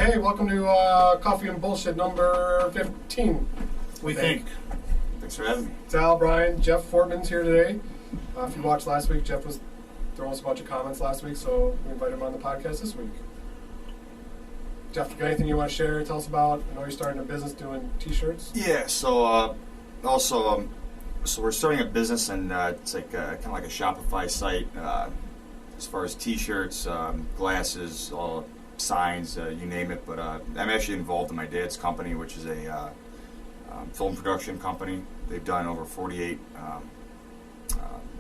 Hey, welcome to Coffee and Bullshit number 15. We think. Thanks for having me. It's Al, Brian, Jeff Fortman's here today. If you watched last week, Jeff was throwing us a bunch of comments last week, so we invited him on the podcast this week. Jeff, you got anything you want to share, tell us about? I know you're starting a business doing t-shirts. Yeah, so we're starting a business, and it's like kind of like a Shopify site as far as t-shirts, glasses, all signs, you name it. But I'm actually involved in my dad's company, which is a film production company. They've done over 48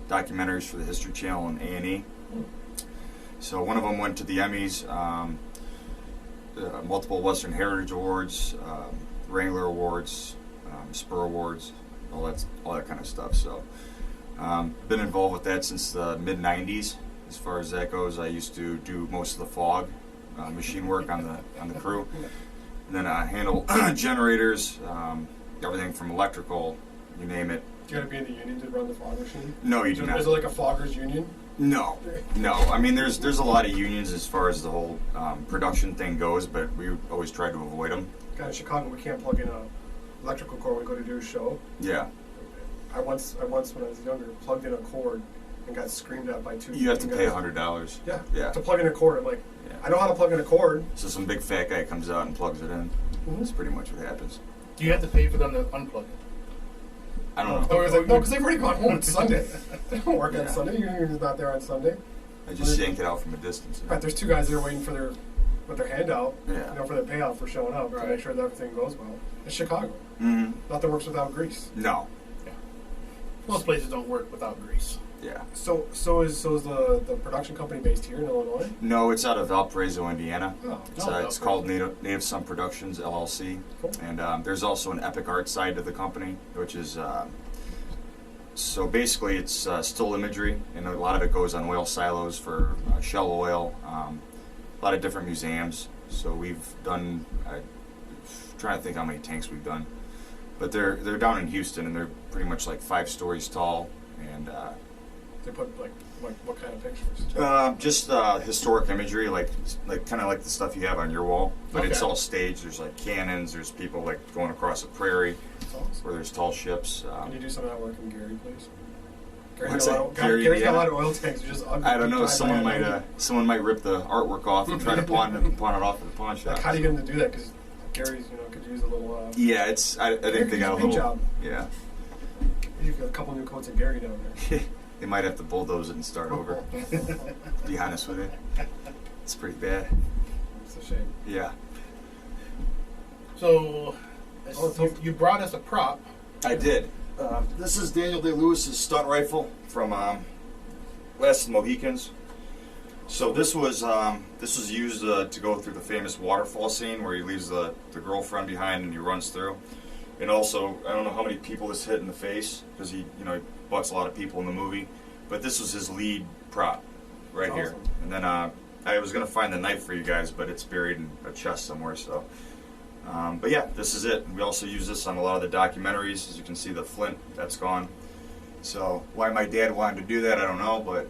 documentaries for the History Channel and A&E. So one of them went to the Emmys, multiple Western Heritage Awards, Wrangler Awards, Spur Awards, all that kind of stuff. So been involved with that since the mid-90s. As far as that goes, I used to do most of the fog machine work on the crew, and then I handle generators, everything from electrical, you name it. You got to be in the union to run the fog machine? No, you do not. Is it like a foggers union? No. I mean, there's a lot of unions as far as the whole production thing goes, but we always try to avoid them. In Chicago, we can't plug in a electrical cord when we go to do a show. Yeah. I once when I was younger, plugged in a cord and got screamed at by two. You have to pay guys. $100. Yeah. To plug in a cord, I'm like, Yeah. I know how to plug in a cord. So some big fat guy comes out and plugs it in. That's pretty much what happens. Do you have to pay for them to unplug it? I don't know. I was like, no, because they've already gone home. It's Sunday. They don't work on Sunday. Your union's not there on Sunday. I just yank it out from a distance. Right, there's two guys there waiting for with their handout, Yeah. for their payout for showing up to Right. make sure that everything goes well. It's Chicago. Mm-hmm. Nothing works without grease. No. Most places don't work without grease. Yeah. So is the production company based here in Illinois? No, it's out of Valparaiso, Indiana. Oh, It's called Native Son Productions, LLC. Cool. And there's also an Epic Art side to the company, which is... so basically it's still imagery, and a lot of it goes on oil silos for Shell Oil, a lot of different museums. So we've done... I'm trying to think how many tanks we've done. But they're down in Houston, and they're pretty much like 5 stories tall, and... They put like what kind of pictures? Just historic imagery, like kind of like the stuff you have on your wall, but it's Okay. all staged. There's like cannons. There's people like going across a prairie That's awesome. where there's tall ships. Can you do some of that work in Gary, please? What's that? Gary's Gary, got a yeah. lot of oil tanks. They're just ugly. I don't know. Drive Someone by might them. someone might rip the artwork off and try to pawn it off at the pawn shop. Like, how do you get them to do that? Because Gary's, could use a little. Yeah, it's. I think they got a paint little. job. Yeah, You've got a couple new coats of Gary down there. they might have to bulldoze it and start over. To be honest with you, it's pretty bad. It's a shame. Yeah, So, you brought us a prop. I did. This is Daniel Day-Lewis's stunt rifle from Last of the Mohicans. So this was used to go through the famous waterfall scene where he leaves the girlfriend behind and he runs through. And also, I don't know how many people this hit in the face because he butts a lot of people in the movie. But this was his lead prop right here. Awesome. And then I was gonna find the knife for you guys, but it's buried in a chest somewhere. So. But yeah, this is it. We also use this on a lot of the documentaries. As you can see, the flint, that's gone. So why my dad wanted to do that, I don't know, but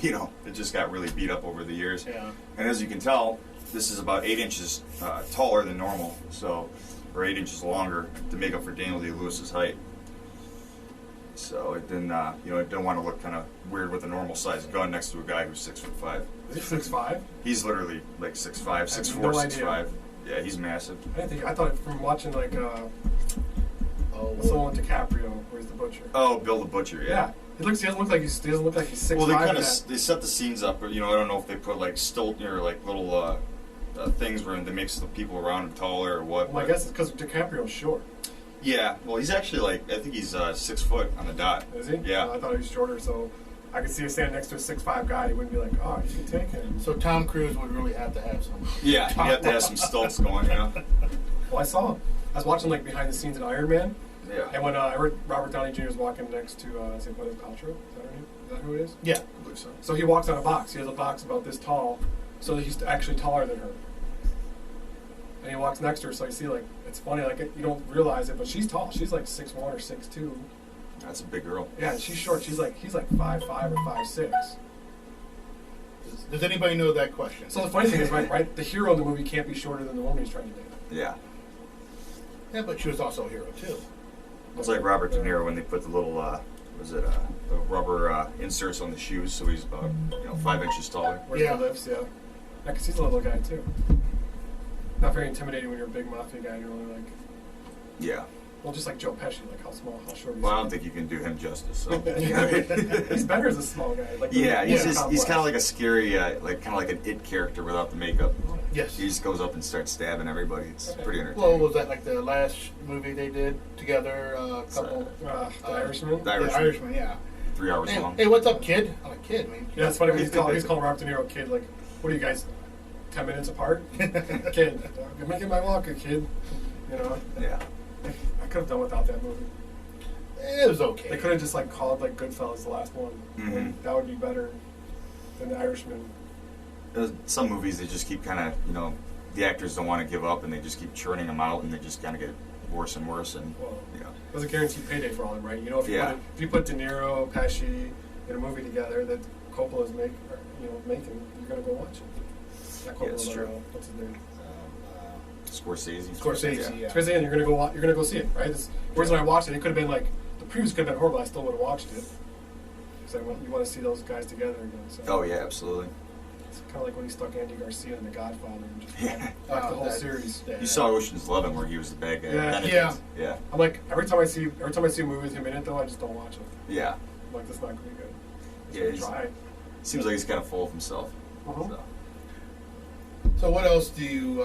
it just got really beat up over the years. Yeah. And as you can tell, this is about 8 inches taller than normal, or 8 inches longer to make up for Daniel Day-Lewis's height. So it didn't, it didn't want to look kind of weird with a normal sized gun next to a guy who's 6'5". Is he 6'5"? He's literally like 6'5", 6'4", no 6'5". Yeah, he's massive. I thought from watching what's the one with DiCaprio, where he's the butcher. Oh, Bill the Butcher, yeah. He doesn't look like he's 6'5". Well, they set the scenes up, but I don't know if they put like stilt or like little things where they makes the people around him taller or what. Well, I guess it's because DiCaprio's short. Yeah, well, he's actually I think he's 6 foot on the dot. Is he? Yeah. I thought he was shorter, so I could see him standing next to a 6'5" guy. He wouldn't be like, oh, you can take him. So Tom Cruise would really have to have some. Yeah, you have to have some stilts going, Well, I saw him. I was watching behind the scenes in Iron Man, Yeah. and when I heard Robert Downey Jr. was walking next to Gwyneth Paltrow. Is that her name? Is that who it is? Yeah. I believe so. So he walks on a box. He has a box about this tall, so he's actually taller than her. And he walks next to her, so you see, it's funny, you don't realize it, but she's tall. She's like 6'1" or 6'2". That's a big girl. Yeah, and she's short. He's like 5'5" or 5'6". Does anybody know that question? So the funny thing is, right, the hero in the movie can't be shorter than the woman he's trying to date. Yeah. Yeah, but she was also a hero too. It's like Robert De Niro when they put the little, the rubber inserts on the shoes, so he's about 5 inches taller. Where's Yeah. the lifts? Yeah. Because he's a little guy too. Not very intimidating when you're a big mafia guy and you're only like, Yeah. well, just like Joe Pesci, like how small, how short he's. Well, I don't think you can do him justice. So. He's better as a small guy. Like Yeah, he's complex. kind of like a scary, kind of like an it character without the makeup. Yes. He just goes up and starts stabbing everybody. It's Okay. pretty entertaining. Well, was that like the last movie they did together? Couple. The Irishman. The Irishman. The Irishman, yeah. 3 hours Hey, long. hey, what's up, kid? I'm a kid, man. Yeah, it's funny when he's calling Robert De Niro kid. Like, what are you guys, 10 minutes apart? Kid, you're making my walker, kid. You know. Yeah. I could have done without that movie. It was okay. They could have just like called like Goodfellas the last one. Mhm. That would be better than The Irishman. Some movies they just keep kind of the actors don't want to give up and they just keep churning them out and they just kind of get worse and worse and Well, you know. it was a guaranteed payday for all of them, right? You know, if you, Yeah. if you put De Niro, Pesci in a movie together that Coppola's making, you're gonna go watch it. Not Coppola, Yeah, it's but, true. what's his name? Scorsese. Scorsese, yeah. So you're gonna you're gonna go see it, right? The reason I watched it, it could have been like the previews could have been horrible. I still would have watched it. So you want to see those guys together again. So Oh yeah, absolutely. it's kind of like when he stuck Andy Garcia in The Godfather and just Yeah. back the whole that- series. yeah. You saw Ocean's 11 where he was the bad guy. Yeah. Benedict. Yeah. Yeah. I'm like every time I see a movie with him in it, though, I just don't watch it. Yeah. I'm like, that's not gonna be good. It's Yeah, gonna he's- dry. Seems like he's kind of full of himself. Uh-huh. So. So what else do you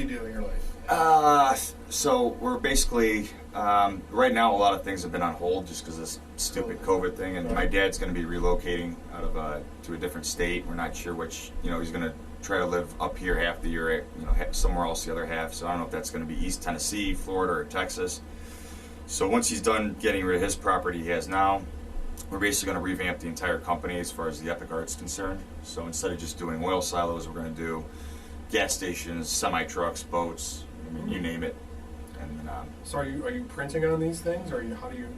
do in your life? So we're basically right now. A lot of things have been on hold just because of this stupid COVID thing, and my dad's going to be relocating out of to a different state. We're not sure which. He's going to try to live up here half the year, somewhere else the other half. So I don't know if that's going to be East Tennessee, Florida, or Texas. So once he's done getting rid of his property he has now, we're basically going to revamp the entire company as far as the Epic Art's concerned. So instead of just doing oil silos, we're going to do gas stations, semi-trucks, boats, you name it. And then, So are you printing on these things, or how do you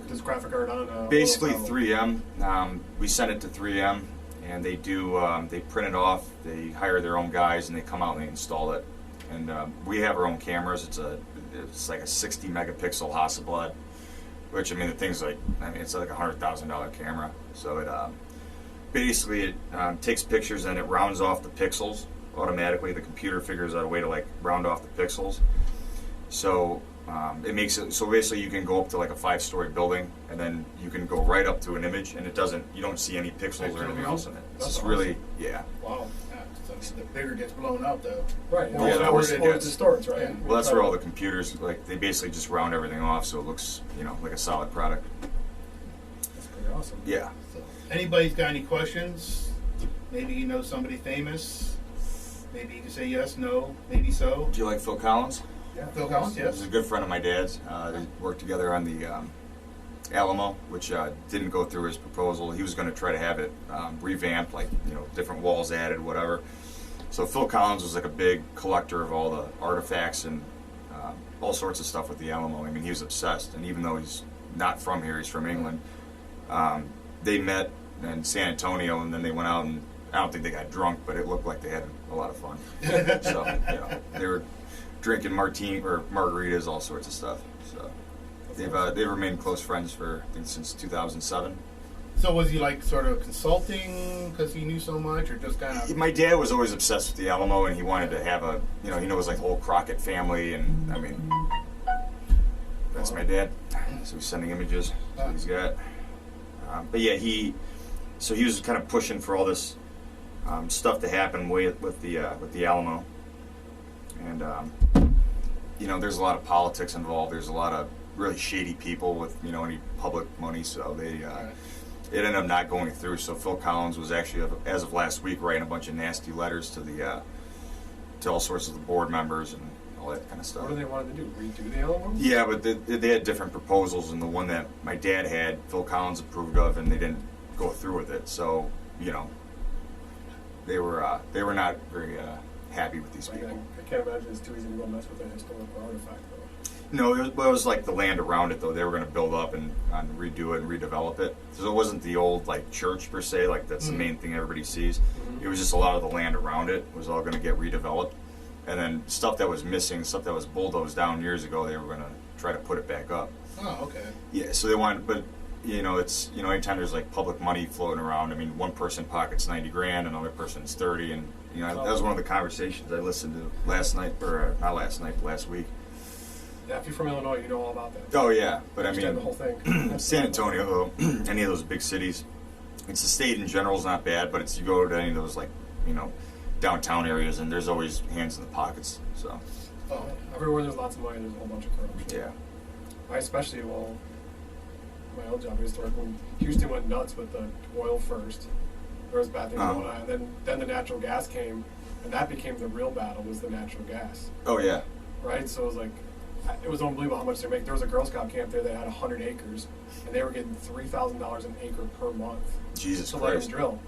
does graphic art on? basically oil silo? 3M. We send it to 3M, and they do. They print it off. They hire their own guys, and they come out and they install it. And we have our own cameras. It's like a 60 megapixel Hasselblad, which the thing's it's like $100,000 camera. So it basically takes pictures and it rounds off the pixels automatically. The computer figures out a way to round off the pixels. So it makes it so basically you can go up to like a 5-story building and then you can go right up to an image and you don't see any pixels or anything else in it. It's That's just really awesome. Wow. Yeah, so the bigger it gets blown out, though. Right. Yeah, Yeah, that or was- it distorts, right? Yeah. well, that's where all the computers they basically just round everything off so it looks like a solid product. That's pretty awesome. Yeah. So, anybody's got any questions? Maybe you know somebody famous. Maybe you can say yes, no, maybe so. Do you like Phil Collins? Yeah. Phil Collins, He's yes. a good friend of my dad's. They worked together on the Alamo, which didn't go through his proposal. He was going to try to have it revamped, different walls added, whatever. So Phil Collins was like a big collector of all the artifacts and all sorts of stuff with the Alamo. He was obsessed. And even though he's not from here, he's from England. They met in San Antonio, and then they went out and I don't think they got drunk, but it looked like they had a lot of fun. So they were drinking margaritas, all sorts of stuff. So they've remained close friends for I think since 2007. So was he sort of consulting because he knew so much, or just kind of? My dad was always obsessed with the Alamo, and he wanted to have he knows the whole Crockett family, and that's my dad. So he's sending images. So he's got. But yeah, he was kind of pushing for all this stuff to happen with the Alamo, and there's a lot of politics involved. There's a lot of really shady people with any public money, so it ended up not going through. So Phil Collins was actually, as of last week, writing a bunch of nasty letters to all sorts of the board members and all that kind of stuff. What do they want to do? Redo the Alamo? Yeah, but they had different proposals, and the one that my dad had, Phil Collins approved of, and they didn't go through with it. So they were not very happy with these people. I can't imagine it's too easy to go mess with a historical artifact, though. No, it was like the land around it though. They were going to build up and redo it and redevelop it. So it wasn't the old like church per se. Like that's the main thing everybody sees. It was just a lot of the land around it was all going to get redeveloped, and then stuff that was missing, stuff that was bulldozed down years ago, they were going to try to put it back up. Oh, okay. Yeah. So they wanted, but it's anytime there's like public money floating around. I mean, one person pockets 90 grand, another person's 30, and that was one of the conversations I listened to last night, or not last night, but last week. Yeah, if you're from Illinois, you know all about that. Oh yeah, but I Understand mean, the whole thing. San Antonio, though, any of those big cities, it's the state in general is not bad, but it's you go to any of those like downtown areas, and there's always hands in the pockets. So Oh, everywhere there's lots of money, there's a whole bunch of corruption. yeah, I especially, my old job, I used to work when Houston went nuts with the oil first. There was bad things going on, and then the natural gas came, and that became the real battle, was the natural gas. oh yeah, Right? So it was unbelievable how much they make. There was a Girl Scout camp there that had 100 acres, and they were getting $3,000 an acre per month Jesus to let them Christ. drill.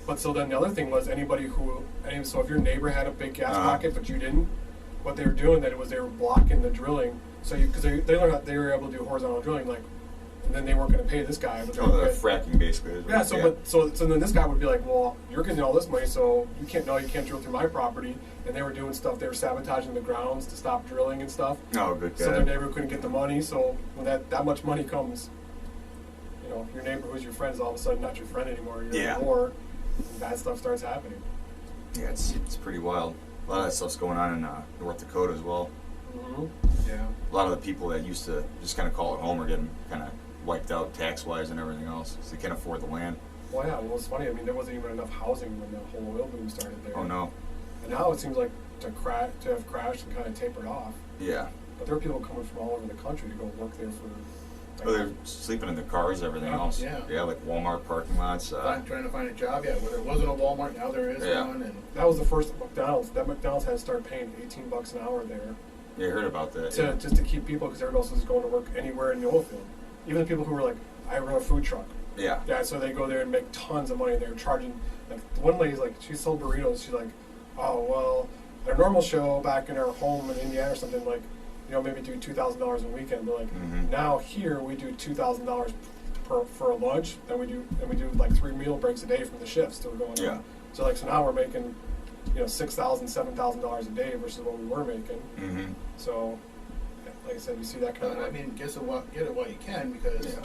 But so then the other thing was so if your neighbor had a big gas pocket but you didn't, what they were doing then was they were blocking the drilling. So because they learned that they were able to do horizontal drilling, like, and then they weren't going to pay this guy. But Fracking basically. Is yeah. So then this guy would be like, well, you're getting all this money, so you can't drill through my property. And they were doing stuff. They were sabotaging the grounds to stop drilling and stuff. Oh, good guy. So their neighbor couldn't get the money. So when that much money comes, your neighbor who's your friend is all of a sudden not your friend anymore. You're in war, and bad stuff starts happening. Yeah, it's pretty wild. A lot of that stuff's going on in North Dakota as well. Mm-hmm. Yeah. A lot of the people that used to just kind of call it home are getting kind of wiped out tax-wise and everything else, because they can't afford the land. Well, yeah. Well, it's funny. I mean, there wasn't even enough housing when the whole oil boom started there. Oh no. And now it seems like to have crashed and kind of tapered off. Yeah. But there are people coming from all over the country to go work there for. Or they're sleeping in their cars, everything else. Yeah. Yeah, like Walmart parking lots. Trying to find a job. Yeah, where there wasn't a Walmart, now there is one. And that was the first McDonald's. That McDonald's had to start paying $18 an hour there. Yeah, I heard about that. Just to keep people, because everybody else was going to work anywhere in the oil field. Even the people who were like, I run a food truck. Yeah. Yeah, so they go there and make tons of money. They're charging, like, one lady's like, she sold burritos. She's like, oh, well, at a normal show back in our home in Indiana or something, like, maybe do $2,000 a weekend. But like, now here we do $2,000 for a lunch. Then we do like 3 meal breaks a day from the shifts that we're going on. Yeah. So now we're making, $6,000, $7,000 a day versus what we were making. Mm-hmm. So, like I said, you see that kind of. I mean, get it while you can, because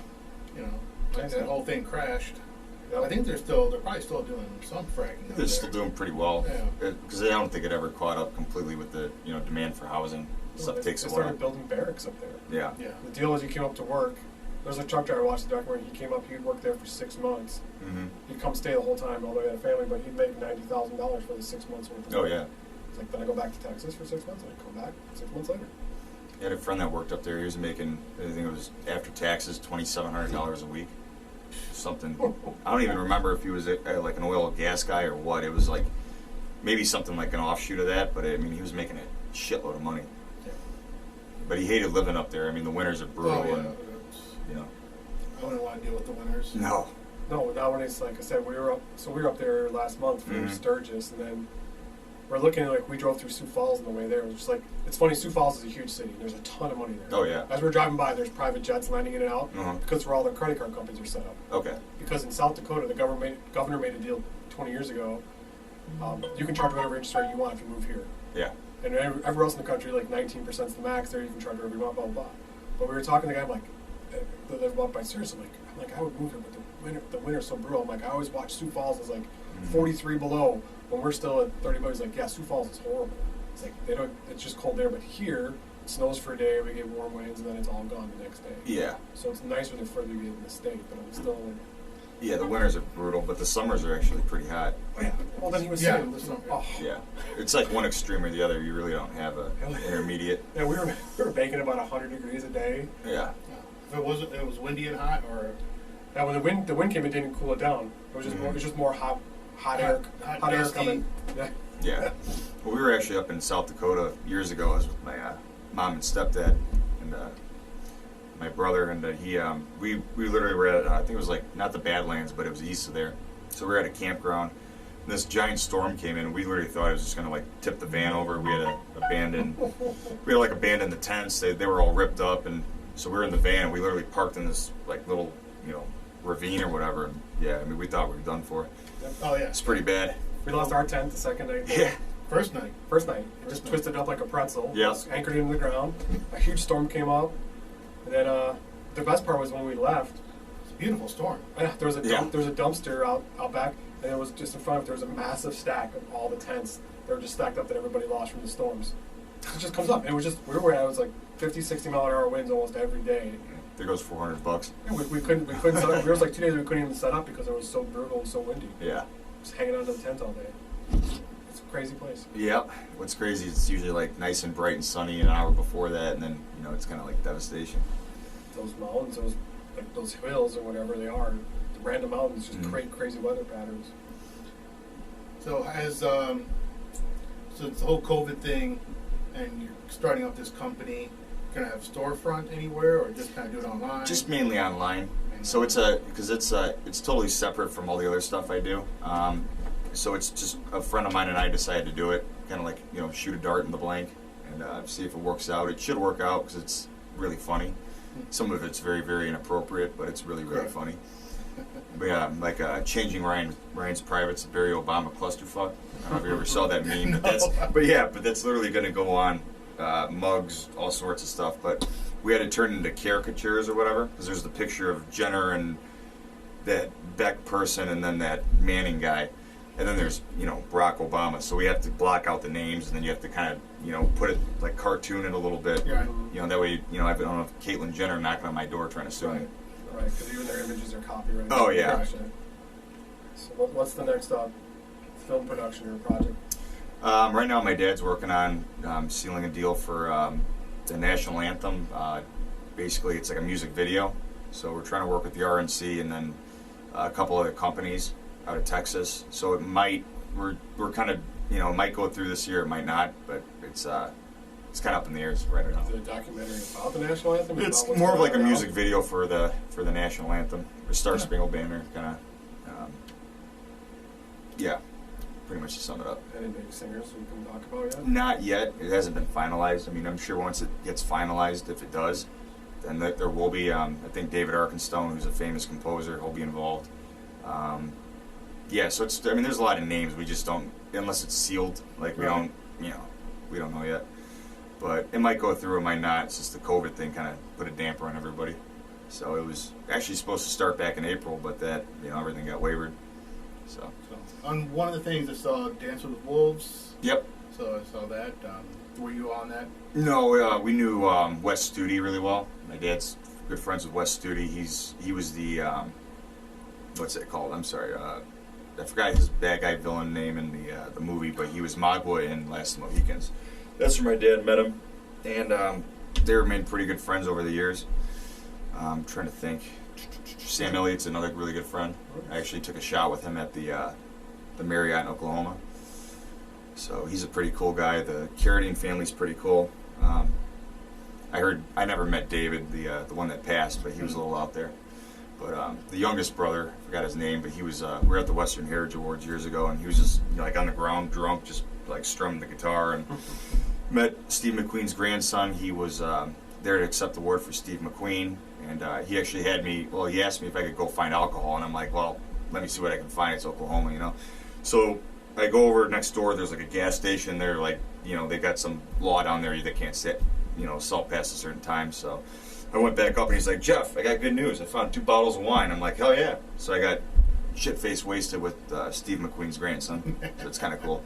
that whole thing crashed. Yep. I think they're probably still doing some fracking. They're still doing pretty well. Yeah. Because I don't think it ever caught up completely with the demand for housing. Stuff takes a They while. started building barracks up there. Yeah. Yeah. The deal is, you came up to work. There's a truck driver, I watched the documentary. He came up, he'd work there for 6 months. Mm-hmm. He'd come stay the whole time, although he had a family, but he'd make $90,000 for the 6 months worth of Oh work. yeah. It's like, then I go back to Texas for 6 months, and I come back 6 months later. I had a friend that worked up there. He was making, I think it was after taxes, $2,700 a week. Something. I don't even remember if he was like an oil or gas guy or what. It was like maybe something like an offshoot of that. But I mean, he was making a shitload of money. Yeah. But he hated living up there. I mean, the winters are brutal. Oh, yeah. And, I wouldn't want to deal with the winters. No. No, now when it's like I said, we were up there last month for Sturgis, and then we're looking at, like, we drove through Sioux Falls on the way there. It was just like, it's funny, Sioux Falls is a huge city. There's a ton of money there. Oh yeah. As we're driving by, there's private jets landing in and out Uh-huh. because where all the credit card companies are set up. Okay. Because in South Dakota, the governor made a deal 20 years ago. You can charge whatever interest rate you want if you move here. Yeah. And everywhere else in the country, like 19% is the max. There you can charge whatever you want, blah, blah, blah. But we were talking to the guy, I'm like, that live up by Sirius. I'm like, I would move here, but the winter's so brutal. I'm like, I always watch Sioux Falls as like 43 below when we're still at 30 below. He's like, yeah, Sioux Falls is horrible. It's like, it's just cold there, but here, it snows for a day, we get warm winds, and then it's all gone the next day. Yeah. So it's nicer the further you get in the state, but I'm still like, Yeah, the winters are brutal, but the summers are actually pretty hot. oh, yeah. Well, then he was Yeah, saying, the summer. oh. Yeah. It's like one extreme or the other. You really don't have a intermediate. Yeah, we were baking about 100 degrees a day. Yeah. If it was windy and hot, or Yeah, when the wind came, it didn't cool it down. It was just more hot air dusty. coming. Yeah. Yeah. Well, we were actually up in South Dakota years ago. I was with my mom and stepdad and my brother, and we literally were at I think it was like not the Badlands, but it was east of there. So we were at a campground. This giant storm came in. We literally thought it was just gonna like tip the van over. We had like abandoned the tents. They were all ripped up, and so we were in the van. And we literally parked in this like little ravine or whatever. And yeah, I mean we thought we were done for. Oh yeah. It's pretty bad. We lost our tent the second night. Yeah. First night. It just twisted up like a pretzel. Yeah. It was anchored into the ground. A huge storm came up. And then the best part was when we left. It's a beautiful storm. Yeah, there was a Yeah. there was a dumpster out back, and it was just in front of it. There was a massive stack of all the tents that were just stacked up that everybody lost from the storms. It just comes up. And it was just we were at it was like 50, 60 mile an hour winds almost every day. There goes $400. And we couldn't set up. There was like 2 days we couldn't even set up because it was so brutal and so windy. Yeah. Just hanging onto the tent all day. It's a crazy place. Yep. What's crazy is it's usually like nice and bright and sunny an hour before that, and then it's kind of like devastation. Those mountains, those hills or whatever they are, the random mountains just create crazy weather patterns. So as so it's the whole COVID thing, and you're starting up this company, gonna have storefront anywhere, or just kind of do it online? Just mainly online. So it's it's totally separate from all the other stuff I do. So it's just a friend of mine and I decided to do it, kind of like shoot a dart in the blank and see if it works out. It should work out because it's really funny. Some of it's very, very inappropriate, but it's really, really funny. But yeah, like changing Ryan's privates, Barry Obama clusterfuck. I don't know if you ever saw that meme, No. but that's literally going to go on mugs, all sorts of stuff. But we had to turn into caricatures or whatever because there's the picture of Jenner and that Beck person, and then that Manning guy, and then there's Barack Obama. So we have to block out the names, and then you have to kind of put it like cartoon it a little bit. Yeah. That way I don't know if Caitlyn Jenner knocking on my door trying to sue me. Right, because even their images are copyrighted. Oh, yeah. So what's the next film production or project? Right now, my dad's working on sealing a deal for the national anthem. Basically, it's like a music video. So we're trying to work with the RNC and then a couple other companies out of Texas. So it might we're kind of it might go through this year, it might not, but it's kind of up in the air right now. Is it a documentary about the national anthem? It's About what's more of going like a on music now? video for the national anthem, or Star Spangled Banner, kind of. Yeah, pretty much to sum it up. Any big singers we can talk about yet? Not yet. It hasn't been finalized. I mean, I'm sure once it gets finalized, if it does, then there will be. I think David Arkenstone, who's a famous composer, he'll be involved. Yeah, so it's. I mean, there's a lot of names. We just don't, unless it's sealed. Like we don't know yet. But it might go through, it might not. It's just the COVID thing kind of put a damper on everybody. So it was actually supposed to start back in April, but that everything got wavered. So. On one of the things I saw, Dance with Wolves. Yep. So I saw that. Were you on that? No, we knew Wes Studi really well. My dad's good friends with Wes Studi. He was the what's it called? I'm sorry. I forgot his bad guy villain name in the movie, but he was Magua in Last of the Mohicans. That's where my dad met him, and they remained pretty good friends over the years. I'm trying to think. Sam Elliott's another really good friend. I actually took a shot with him at the Marriott in Oklahoma. So he's a pretty cool guy. The Carradine family's pretty cool. I never met David, the one that passed, but he was a little out there. But the youngest brother, I forgot his name, but he was we were at the Western Heritage Awards years ago, and he was just like on the ground, drunk, just like strumming the guitar, and met Steve McQueen's grandson. He was there to accept the award for Steve McQueen, and he actually had me. Well, he asked me if I could go find alcohol, and I'm like, well, let me see what I can find. It's Oklahoma, So I go over next door. There's like a gas station. They're like, they got some law down there that can't sit, sell past a certain time. So I went back up, and he's like, Jeff, I got good news. I found 2 bottles of wine. I'm like, hell yeah. So I got shit-faced wasted with Steve McQueen's grandson. So it's kind of cool.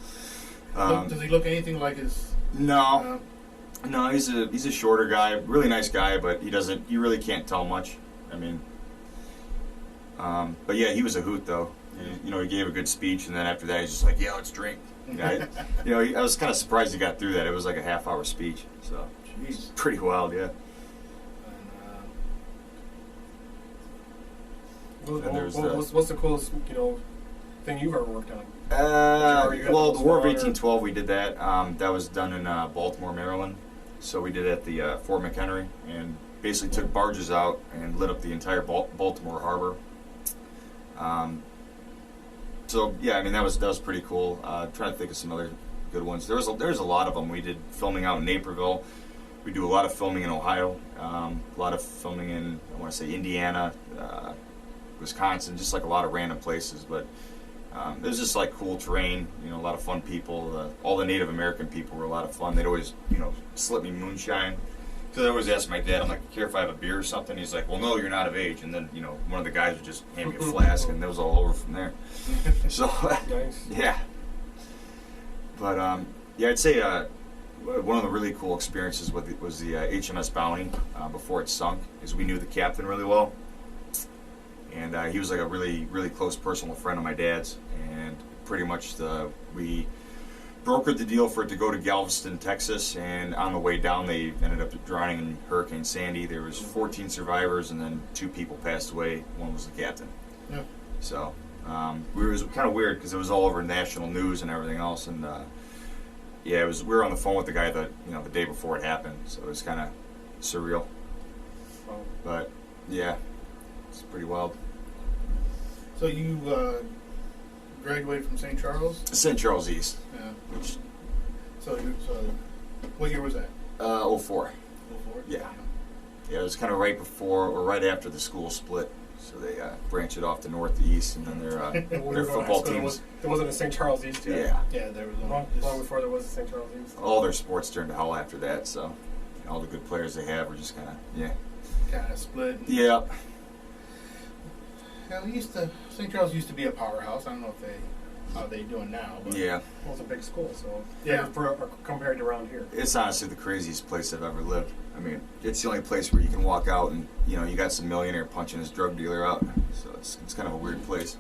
Does he look anything like his? No, he's a shorter guy, really nice guy, but you really can't tell much. I mean, but yeah, he was a hoot though. He gave a good speech, and then after that, he's just like, yeah, let's drink. I was kind of surprised he got through that. It was like a half-hour speech, so it's pretty wild, yeah. What's the coolest thing you've ever worked on? Well, the War of 1812, we did that. That was done in Baltimore, Maryland. So we did it at the Fort McHenry, and basically took barges out and lit up the entire Baltimore harbor. So yeah, I mean that was pretty cool. Trying to think of some other good ones. There's a lot of them. We did filming out in Naperville. We do a lot of filming in Ohio. A lot of filming in, I want to say, Indiana, Wisconsin, just like a lot of random places. But it was just like cool terrain. You know, a lot of fun people. All the Native American people were a lot of fun. They'd always, you know, slip me moonshine. Because I always ask my dad, I'm like, care if I have a beer or something? He's like, well, no, you're not of age. And then, you know, one of the guys would just hand me a flask, and it was all over from there. So, Nice. yeah. But, yeah, I'd say one of the really cool experiences was the HMS Bounty before it sunk, is we knew the captain really well. And he was like a really, really close personal friend of my dad's. And pretty much we brokered the deal for it to go to Galveston, Texas, and on the way down they ended up drowning in Hurricane Sandy. There was 14 survivors, and then 2 people passed away. One was the captain. Yeah. So it was kind of weird because it was all over national news and everything else. And yeah, we were on the phone with the guy the day before it happened, so it was kind of surreal. Wow. But yeah, it's pretty wild. So you graduated from St. Charles? St. Charles East, Yeah. which So what year was that? 04. 04? Yeah. Yeah, it was kind of right before or right after the school split. So they branch it off to north to east, and then their football teams. There wasn't a St. Charles East yet. Yeah, Yeah, there was Long before there was a St. Charles East. all their sports turned to hell after that. So all the good players they have were just kind of kind of split. Yeah. Yeah, St. Charles used to be a powerhouse. I don't know how they doing now. But Yeah. Well, it's a big school, so Yeah. compared to around here. It's honestly the craziest place I've ever lived. I mean, it's the only place where you can walk out and you got some millionaire punching his drug dealer out. So it's kind of a weird place.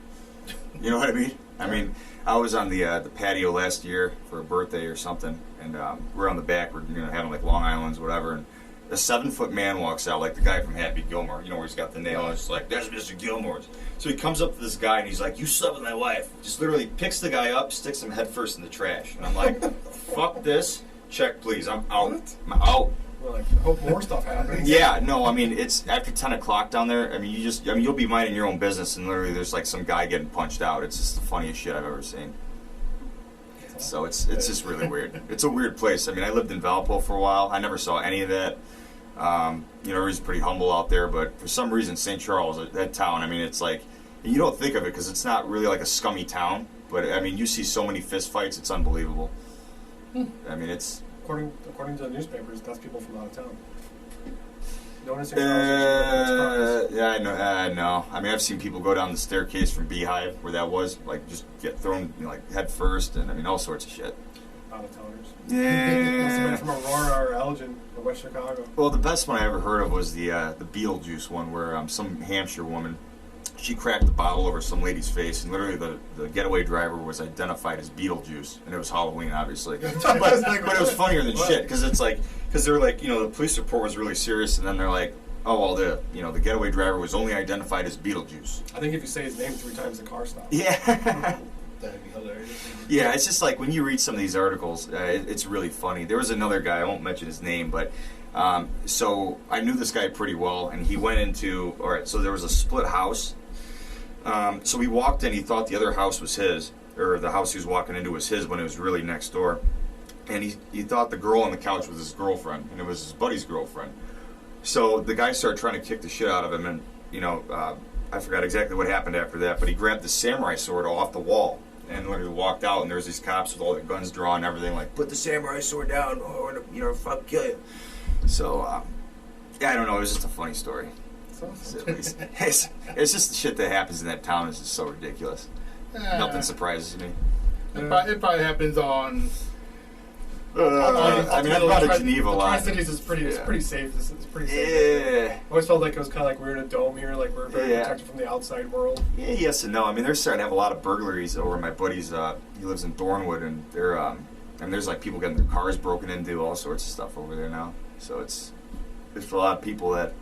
You know what I mean? I mean, I was on the patio last year for a birthday or something, and we're on the back. We're having like Long Island's, whatever, and a 7-foot man walks out, like the guy from Happy Gilmore. You know where he's got the nail, and it's like, "There's Mr. Gilmore's." So he comes up to this guy and he's like, "You slept with my wife." Just literally picks the guy up, sticks him head first in the trash, and I'm like, "Fuck this! Check, please. I'm out. I'm out." We're like, I hope more stuff happens. Yeah, no, I mean, it's after 10 o'clock down there. I mean, you'll be minding your own business, and literally there's like some guy getting punched out. It's just the funniest shit I've ever seen. So it's just really weird. It's a weird place. I mean, I lived in Valpo for a while. I never saw any of that. Everybody's pretty humble out there, but for some reason, St. Charles, that town, I mean, it's like, you don't think of it because it's not really like a scummy town, but I mean, you see so many fist fights, it's unbelievable. I mean, it's... According to the newspapers, that's people from out of town. No one in St. Charles. Yeah, I know. I mean, I've seen people go down the staircase from Beehive, where that was, like, just get thrown, like, head first, and I mean, all sorts of shit. Out of towners. Must have Yeah. been from Aurora or Elgin or West Chicago. Well, the best one I ever heard of was the Beetlejuice one, where some Hampshire woman, she cracked the bottle over some lady's face, and literally the getaway driver was identified as Beetlejuice, and it was Halloween, obviously. but it was funnier than shit, because they were like, the police report was really serious, and then they're like, oh, well, the getaway driver was only identified as Beetlejuice. I think if you say his name 3 times, the car stops. Yeah. That'd be hilarious. Yeah, it's just like when you read some of these articles, it's really funny. There was another guy, I won't mention his name, but so I knew this guy pretty well, and he went into, all right, so there was a split house. So he walked in, he thought the other house was his, or the house he was walking into was his when it was really next door. And he thought the girl on the couch was his girlfriend, and it was his buddy's girlfriend. So the guy started trying to kick the shit out of him, and, I forgot exactly what happened after that, but he grabbed the samurai sword off the wall and literally walked out, and there was these cops with all their guns drawn and everything, like, put the samurai sword down, or, fuck, kill you. So, yeah, I don't know, it was just a funny story. It's just the shit that happens in that town is just so ridiculous. Nothing surprises me. It probably happens on... I mean, I've gone to Geneva a lot. Tri-Cities is pretty, it's pretty safe. It's pretty safe. Yeah. I always felt like it was kind of like we're in a dome here, like we're very protected from the outside world. Yeah, yes and no. I mean, they're starting to have a lot of burglaries over. My buddy's, he lives in Thornwood, and there's like people getting their cars broken into, all sorts of stuff over there now. So there's a lot of people that...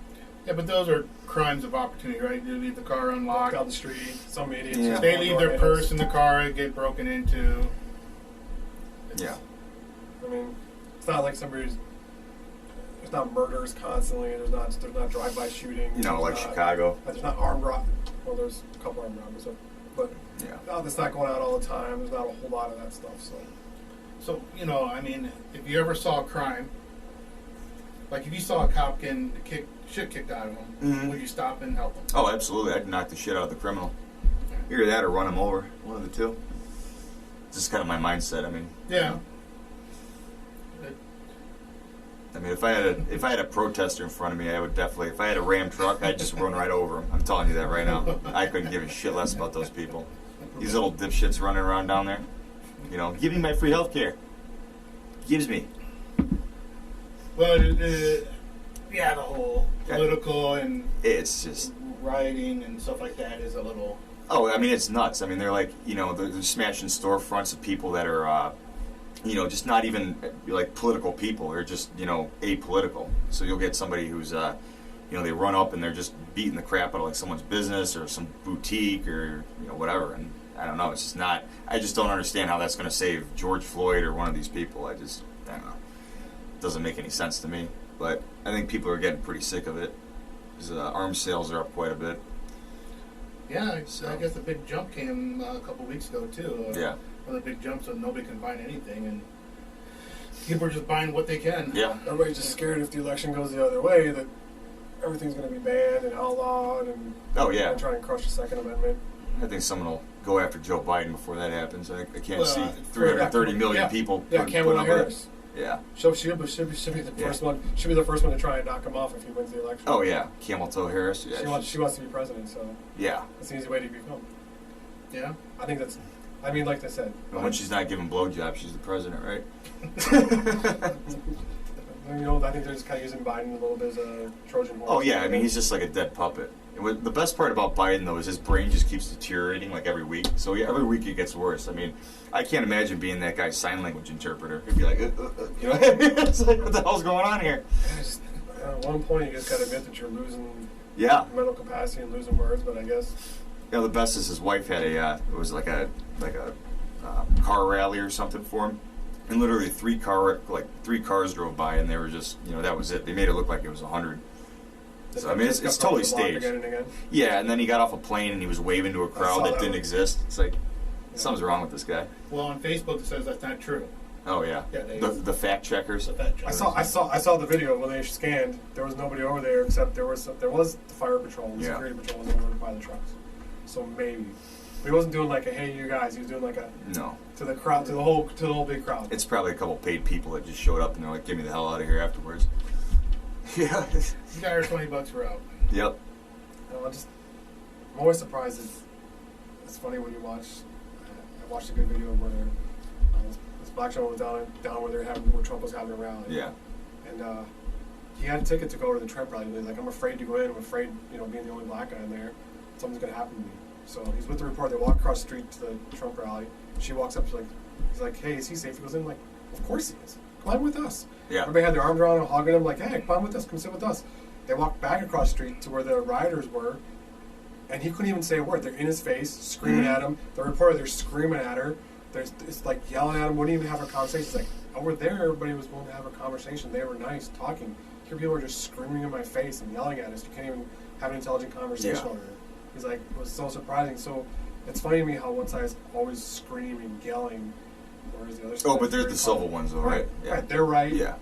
Yeah, but those are crimes of opportunity, right? You leave the car Walk unlocked. down the street, some idiots. Yeah. just They walk leave door their handles. purse in the car, get broken into. Yeah. I mean, it's not like there's not murders constantly. There's not drive-by shooting. Like there's not, Chicago. There's not armed robbery. Well, there's a couple armed robberies, but but Yeah. that's not going out all the time. There's not a whole lot of that stuff. So, I mean, if you ever saw a crime, like if you saw a cop getting shit kicked out of him, Mhm. would you stop and help him? Oh, absolutely. I'd knock the shit out of the criminal. Either that or run him over. One of the two. It's just kind of my mindset. I mean, Yeah. I mean, if I had a protester in front of me, I would definitely. If I had a Ram truck, I'd just run right over him. I'm telling you that right now. I couldn't give a shit less about those people. These little dipshits running around down there. Give me my free health care. Gives me. Well, yeah, the whole political and It's just. rioting and stuff like that is a little. Oh, I mean, it's nuts. I mean, they're like, they're smashing storefronts of people that are, just not even like political people. They're just, apolitical. So you'll get somebody who's, they run up and they're just beating the crap out of like someone's business or some boutique or, whatever. And I don't know. It's just not. I just don't understand how that's going to save George Floyd or one of these people. I don't know. It doesn't make any sense to me. But I think people are getting pretty sick of it. Because arms sales are up quite a bit. Yeah, I guess the big jump came a couple weeks ago too. Yeah. One of the big jumps, so nobody can find anything, and people are just buying what they can. Yeah. Everybody's just scared if the election goes the other way that everything's going to be banned and outlawed, and Oh, yeah. try and crush the Second Amendment. I think someone will go after Joe Biden before that happens. I can't Well, see 330 million yeah. people Yeah, putting Kamala up with it. Harris. Yeah. She'll be the first one. She'll be the first one to try and knock him off if he wins the election. Oh, yeah. Camel Toe Harris. Yeah. She wants to be president, so Yeah. that's an easy way to become. Yeah. I think that's. I mean, like I said. And when she's not giving blowjobs, she's the president, right? I think they're just kind of using Biden a little bit as a Trojan horse. Oh, yeah. I mean, he's just like a dead puppet. The best part about Biden, though, is his brain just keeps deteriorating like every week. So every week it gets worse. I mean, I can't imagine being that guy's sign language interpreter. He'd be like, it's like, what the hell's going on here? At one point, you just got to admit that you're losing Yeah. mental capacity and losing words, but I guess. The best is his wife had it was like a car rally or something for him. And literally three cars drove by, and they were just, that was it. They made it look like it was 100. So, I mean, it's totally staged. Again and again. Yeah, and then he got off a plane and he was waving to a crowd that didn't exist. It's like, something's wrong with this guy. Well, on Facebook it says that's not true. Oh, yeah. The fact checkers. The fact checkers. I saw the video when they scanned. There was nobody over there except there was the fire patrol, the security patrol was over by the trucks. So maybe. But he wasn't doing like a hey you guys. He was doing like a to the crowd, to the whole big crowd. It's probably a couple paid people that just showed up and they're like, get me the hell out of here afterwards. Yeah. You got her $20 for out. Yep. I'm always surprised. It's funny when you watch. I watched a good video where this black gentleman was down where Trump was having a rally. Yeah. And he had a ticket to go to the Trump rally. He's like, I'm afraid to go in. I'm afraid, being the only black guy in there, something's gonna happen to me. So he's with the reporter. They walk across the street to the Trump rally. She walks up. He's like, hey, is he safe? He goes in. Like, of course he is. Come on with us. Yeah. Everybody had their arms around him, hugging him, like, hey, come on with us. Come sit with us. They walked back across the street to where the rioters were, and he couldn't even say a word. They're in his face, screaming at him. The reporter, they're screaming at her. It's like yelling at him. Wouldn't even have a conversation. It's like, over there, everybody was willing to have a conversation. They were nice, talking. Here people are just screaming in my face and yelling at us. You can't even have an intelligent conversation over it. He's like, it was so surprising. So it's funny to me how one side's always screaming, yelling, whereas the other side. Oh, but there's the civil ones, though, right? Yeah. Right, they're right. Yeah.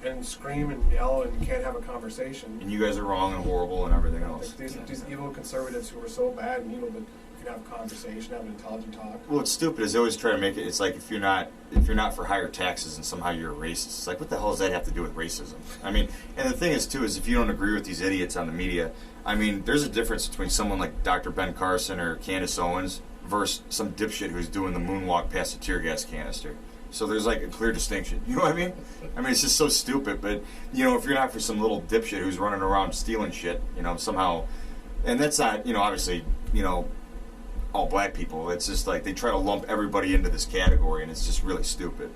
And scream and yell and can't have a conversation. And you guys are wrong and horrible and everything else. Like these evil conservatives who are so bad and evil, but you can have a conversation, have an intelligent talk. Well, what's stupid is they always try to make it. It's like if you're not for higher taxes and somehow you're a racist. It's like, what the hell does that have to do with racism? I mean, and the thing is too is if you don't agree with these idiots on the media, I mean, there's a difference between someone like Dr. Ben Carson or Candace Owens versus some dipshit who's doing the moonwalk past a tear gas canister. So there's like a clear distinction. You know what I mean? I mean, it's just so stupid. But, if you're not for some little dipshit who's running around stealing shit, somehow, and that's not, obviously, all black people. It's just like they try to lump everybody into this category, and it's just really stupid.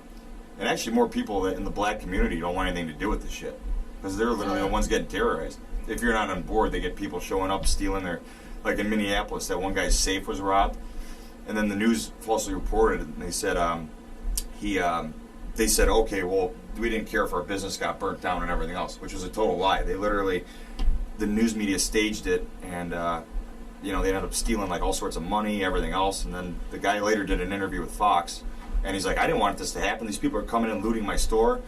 And actually, more people in the black community don't want anything to do with this shit because they're literally the ones getting terrorized. If you're not on board, they get people showing up, stealing their, like in Minneapolis, that one guy's safe was robbed, and then the news falsely reported it, and they said, they said, okay, well, we didn't care if our business got burnt down and everything else, which was a total lie. They literally, the news media staged it, and they ended up stealing like all sorts of money, everything else. And then the guy later did an interview with Fox, and he's like, I didn't want this to happen. These people are coming and looting my store,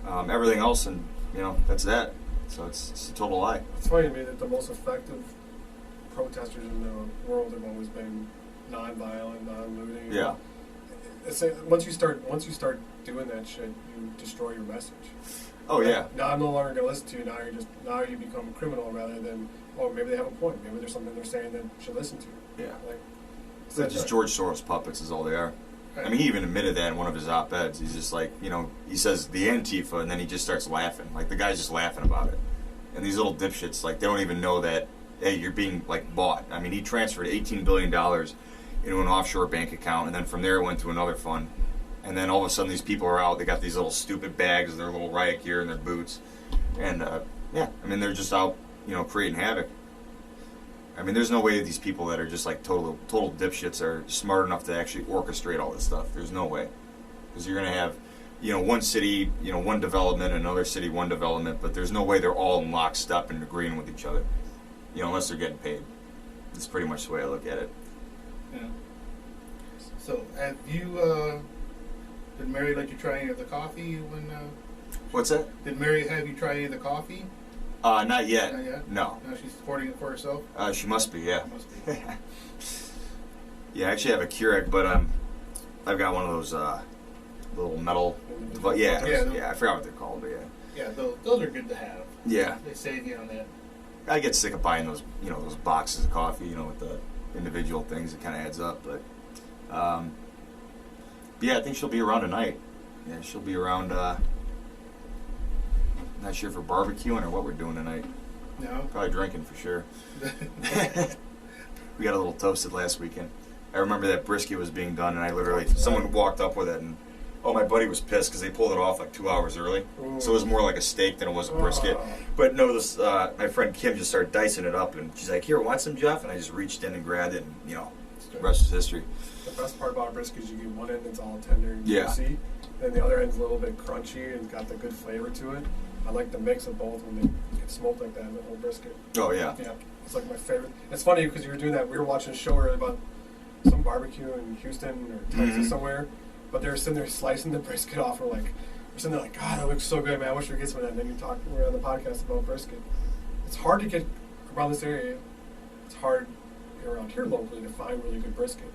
everything else, and that's that. So it's a total lie. It's funny to me that the most effective protesters in the world have always been non-violent, non-looting. Yeah. Once you start doing that shit, you destroy your message. Oh yeah. Now I'm no longer going to listen to you. Now you become a criminal rather than, oh, maybe they have a point. Maybe there's something they're saying that you should listen to. Yeah. Like, They're just George Soros puppets is all they are. I mean, he even admitted that in one of his op-eds. He's just like, he says the Antifa, and then he just starts laughing. Like, the guy's just laughing about it. And these little dipshits, like, they don't even know that, hey, you're being, like, bought. I mean, he transferred $18 billion into an offshore bank account, and then from there it went to another fund. And then all of a sudden these people are out. They got these little stupid bags, their little riot gear, and their boots. And, they're just out, creating havoc. I mean, there's no way these people that are just like total dipshits are smart enough to actually orchestrate all this stuff. There's no way. Because you're going to have, one city, one development, another city, one development, but there's no way they're all in lockstep and agreeing with each other, unless they're getting paid. That's pretty much the way I look at it. Yeah. So, have you, did Mary let you try any of the coffee when, What's that? Did Mary have you try any of the coffee? Not yet. Not yet? No. No, she's supporting it for herself? She must be, yeah. Must be. Yeah, I actually have a Keurig, but I've got one of those little metal. But yeah, I forgot what they're called, but yeah. Yeah, those are good to have. Yeah. They save you on that. I get sick of buying those, those boxes of coffee, with the individual things. It kind of adds up, but yeah, I think she'll be around tonight. Yeah, she'll be around. Not sure if we're barbecuing or what we're doing tonight. No. Probably drinking for sure. We got a little toasted last weekend. I remember that brisket was being done, and someone walked up with it, and my buddy was pissed because they pulled it off like 2 hours early. Ooh. So it was more like a steak than it was a brisket. Oh. But no, my friend Kim just started dicing it up, and she's like, "Here, want some, Jeff?" And I just reached in and grabbed it, and the rest is history. The best part about a brisket is you get one end that's all tender and Yeah. juicy, then the other end's a little bit crunchy and got the good flavor to it. I like the mix of both when they get smoked like that in the whole brisket. Oh yeah. Yeah, it's like my favorite. It's funny because you were doing that. We were watching a show earlier about some barbecue in Houston or Texas somewhere, but they were sitting there slicing the brisket off. We're sitting there like, God, that looks so good, man. I wish we could get some of that. And then we're on the podcast about brisket. It's hard to get around this area. It's hard around here locally to find really good brisket.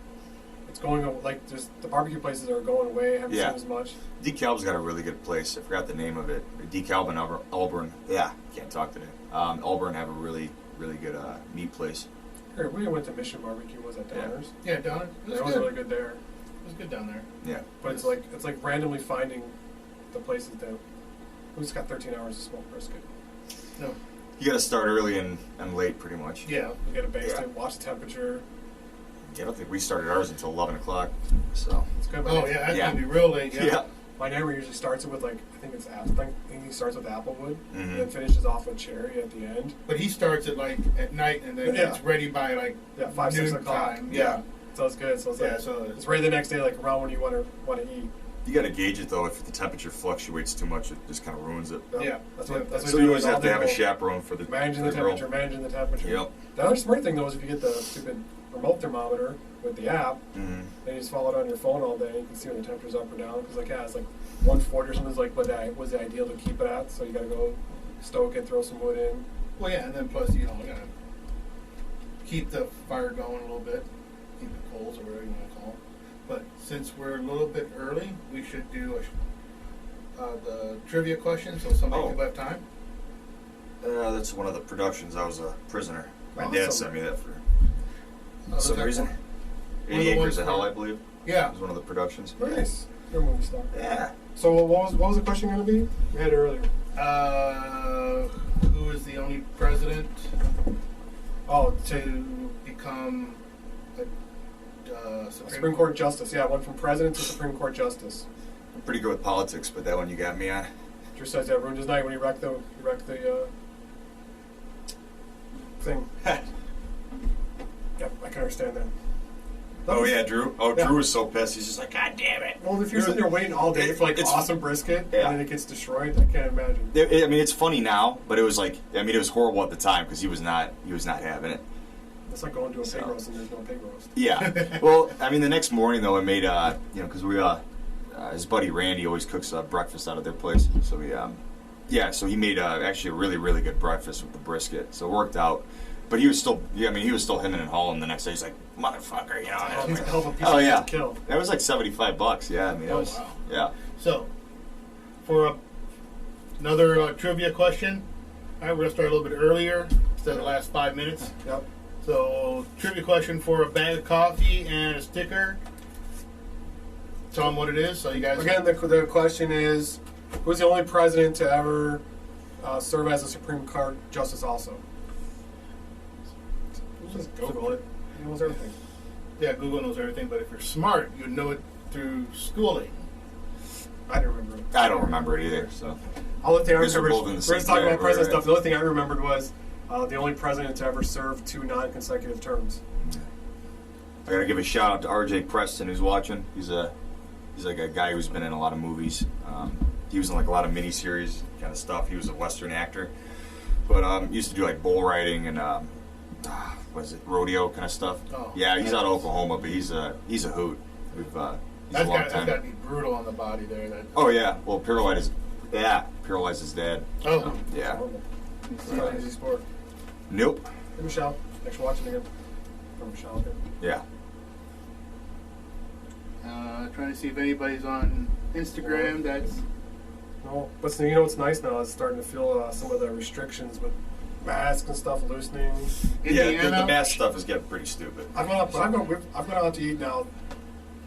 It's going like just the barbecue places are going away. Haven't seen as much. DeKalb's got a really good place. I forgot the name of it. DeKalb and Auburn. Yeah, can't talk today. Auburn have a really, really good meat place. Here, we went to Mission Barbecue. Was at Donner's? Yeah, Don. That was really good there. It was good down there. Yeah. But it's like randomly finding the places that we just got 13 hours to smoke brisket. No. You got to start early and late, pretty much. Yeah. You got to baste it, watch the temperature. Yeah, I don't think we started ours until 11 o'clock. So. It's good. Oh yeah, that's gonna be real late. Yeah. Yeah. My neighbor usually starts it with I think he starts with applewood and then Mhm. finishes off with cherry at the end. But he starts it at night, and then Yeah. it's ready by 5, 6 noon o'clock. time. Yeah. So it's good. So it's it's ready the next day, like around when you want to eat. You got to gauge it though. If the temperature fluctuates too much, it just kind of ruins it. Yeah. That's what. That's what So we you do always all have to day have a long. chaperone for the Managing the girl. temperature. Yep. The other smart thing though is if you get the stupid remote thermometer with the app, Mm-hmm. then you just follow it on your phone all day. You can see when the temperature's up or down. Because it's like 140 or something is like what was the ideal to keep it at. So you got to go stoke it, throw some wood in. Well, yeah, and then plus we gotta keep the fire going a little bit, keep the coals or whatever you want to call it. But since we're a little bit early, we should do the trivia question so somebody people have time. That's one of the productions. I was a prisoner. My Awesome. dad sent me that for Was some that reason. one? 80 One of the Acres of ones Hell, for- I believe. Yeah. It was one of the productions. Nice. You're a movie star. Yeah. So what was the question going to be? We had it earlier. Who is the only president Oh, to become a Supreme Court Justice. Yeah, went from President to Supreme Court Justice. I'm pretty good with politics, but that one you got me on. Drew says that ruined his night when he wrecked the thing. Yep, I can understand that. Oh yeah, Drew. Oh, Yeah. Drew was so pissed. He's just like, God damn it. Well, if you're sitting there waiting all day for It's- awesome brisket Yeah. and then it gets destroyed, I can't imagine. I mean, it's funny now, but it was like, I mean, it was horrible at the time because he was not having it. It's like going to a pig So- roast and there's no pig roast. Yeah. Well, I mean, the next morning though, I made because we his buddy Randy always cooks breakfast out of their place, so so he made actually a really really good breakfast with the brisket, so it worked out. But he was still, he was still hemming and hawing the next day. He's like, motherfucker, you know. Oh, he's a hell of a piece Oh of yeah, to kill. that was like $75. Yeah, I mean, that Oh, was wow. yeah. So, for another trivia question, all right, we're gonna start a little bit earlier instead of the last 5 minutes. Yep. So, trivia question for a bag of coffee and a sticker. Tell them what it is, so you guys. Again, the question is, who's the only president to ever serve as a Supreme Court justice also? Just Google it. He knows everything. Yeah, Google knows everything, but if you're smart, you'd know it through schooling. I don't remember it. I don't remember it either. So All the thing I These are remember, both in the we're same just talking about category, president right? stuff. The only thing I remembered was the only president to ever serve 2 non-consecutive terms. I gotta give a shout out to R.J. Preston who's watching. He's like a guy who's been in a lot of movies. He was in like a lot of miniseries kind of stuff. He was a Western actor, but used to do like bull riding and was it rodeo kind of stuff. Oh. Yeah, he's out of Oklahoma, but he's a hoot. He's That's a long got time. to be brutal on the body there. Oh yeah, well paralyzed his dad. Oh, Yeah. Horrible. It's not an easy sport. Nope. Hey, Michelle. Thanks for watching again. From Michelle. Okay. Yeah. trying to see if anybody's on Instagram. That's No, but you know what's nice now is starting to feel some of the restrictions with masks and stuff loosening. Yeah, Indiana. the mask stuff is getting pretty stupid. I've gone out to eat now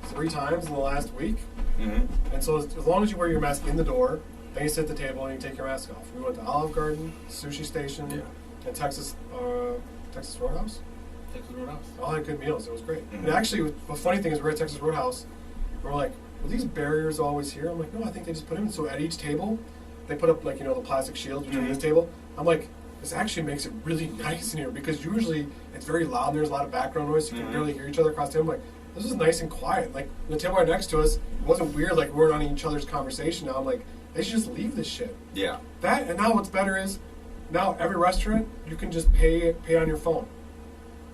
3 times in the last week, Mm-hmm. and so as long as you wear your mask in the door, then you sit at the table and you take your mask off. We went to Olive Garden, Sushi Station, Yeah. and Texas Roadhouse. Texas Roadhouse. All had good meals. It was great. Mhm. And actually, the funny thing is, we're at Texas Roadhouse. We're like, were these barriers always here? I'm like, no, I think they just put them in. So at each table, they put up like the plastic shields between Mhm. this table. I'm like, this actually makes it really nice in here because usually it's very loud and there's a lot of background noise. So you can Mhm. barely hear each other across the table. I'm like, this is nice and quiet. Like the table right next to us, it wasn't weird. Like we weren't on each other's conversation. Now I'm like, they should just leave this shit. Yeah. That and now what's better is, now every restaurant you can just pay on your phone.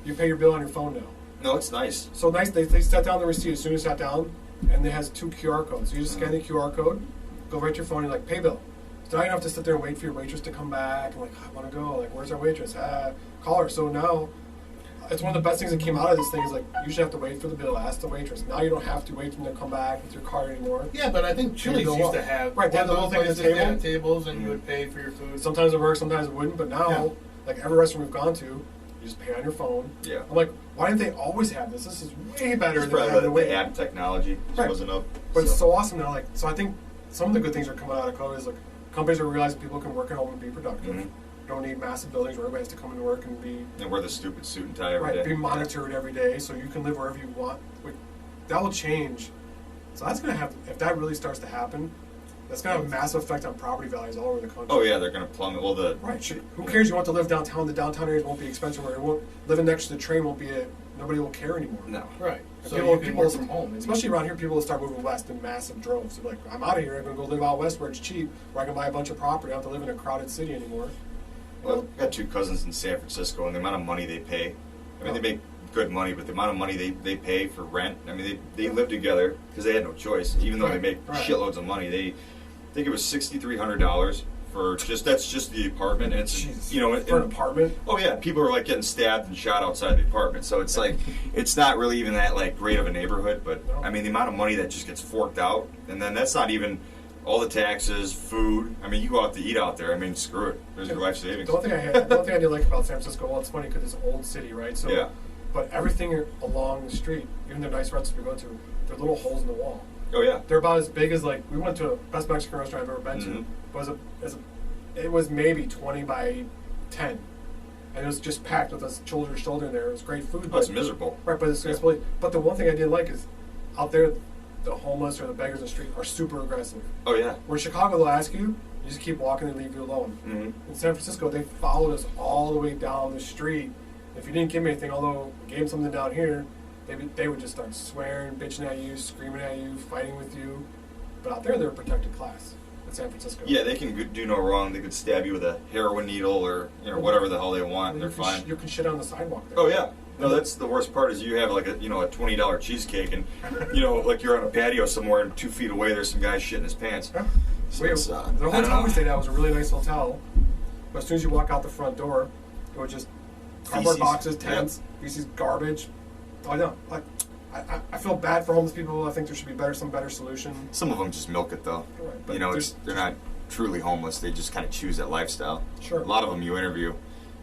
You pay your bill on your phone now. No, it's nice. So nice, they set down the receipt as soon as you sat down, and it has 2 QR codes. So you just scan the QR code, go right to your phone, and like, pay bill. So now you don't have to sit there and wait for your waitress to come back, and like, I want to go, like, where's our waitress? Call her. So now, it's one of the best things that came out of this thing is like, you should have to wait for the bill, ask the waitress. Now you don't have to wait for them to come back with your card anymore. Yeah, but I think Chili's go used up. to have Right, they had the one whole of thing at those the places that table. had tables, and you would pay for your food. Sometimes it works, sometimes it wouldn't, but now, Yeah. like every restaurant we've gone to, you just pay on your phone. Yeah. I'm like, why didn't they always have this? This is way better It's than probably having to the wait. app technology just Right. wasn't up. But it's so awesome now. Like, so I think some of the good things are coming out of COVID is like companies are realizing people can work at home and be productive. Mhm. Don't need massive buildings where everybody has to come into work and be And wear the stupid suit and tie every day. be monitored every day, so you can live wherever you want. That will change. So that's gonna have, if that really starts to happen, that's gonna have a massive effect on property values all over the country. Oh yeah, they're gonna plummet. Well, Right. Who cares? You want to live downtown? The downtown areas won't be expensive. Where it won't living next to the train won't be nobody will care anymore. No. Right. And So people, you can people work from home. especially around here, people will start moving west in massive droves. They're like, I'm out of here. I'm going to go live out west where it's cheap, where I can buy a bunch of property. I don't have to live in a crowded city anymore. Well, I got 2 cousins in San Francisco, and the amount of money they pay. I mean, they make good money, but the amount of money they pay for rent. I mean, they live together because they had no choice. Even though they make Right. shitloads of money, I think it was $6,300 for that's just the apartment. And it's Jesus. and- For an apartment. Oh yeah, people are like getting stabbed and shot outside the apartment. So it's like it's not really even that like great of a neighborhood. But No. I mean, the amount of money that just gets forked out, and then that's not even all the taxes, food. I mean, you go out to eat out there. I mean, screw it. There's your life savings. The one thing I did like about San Francisco, well, it's funny because it's an old city, right? So, Yeah. But everything along the street, even the nice restaurants we go to, there are little holes in the wall. Oh yeah. They're about as big as like we went to a best Mexican restaurant I've ever been Mhm. to. It was maybe 20 by 10, and it was just packed with us shoulder to shoulder in there. It was great food. Oh, it's miserable. Right, but it's Yeah. but the one thing I did like is out there, the homeless or the beggars in the street are super aggressive. Oh yeah. Where Chicago, they'll ask you, you just keep walking and leave you alone. Mm-hmm. In San Francisco, they followed us all the way down the street. If you didn't give me anything, although we gave them something down here, they would just start swearing, bitching at you, screaming at you, fighting with you. But out there, they're a protected class in San Francisco. Yeah, they can do no wrong. They could stab you with a heroin needle or whatever the hell they want. You They're can fine. you can shit on the sidewalk there. Oh yeah. No, that's the worst part is you have like a $20 cheesecake and like you're on a patio somewhere and 2 feet away there's some guy shitting his pants. Yeah. So the it's, hotel we stayed at was a really nice hotel, but as soon as you walk out the front door, it was just cardboard Feces. boxes, tents, feces, garbage. I know. Like, I feel bad for homeless people. I think there should be some better solution. Some of them just milk it though. Right, but They're not truly homeless. They just kind of choose that lifestyle. Sure. A lot of them you interview,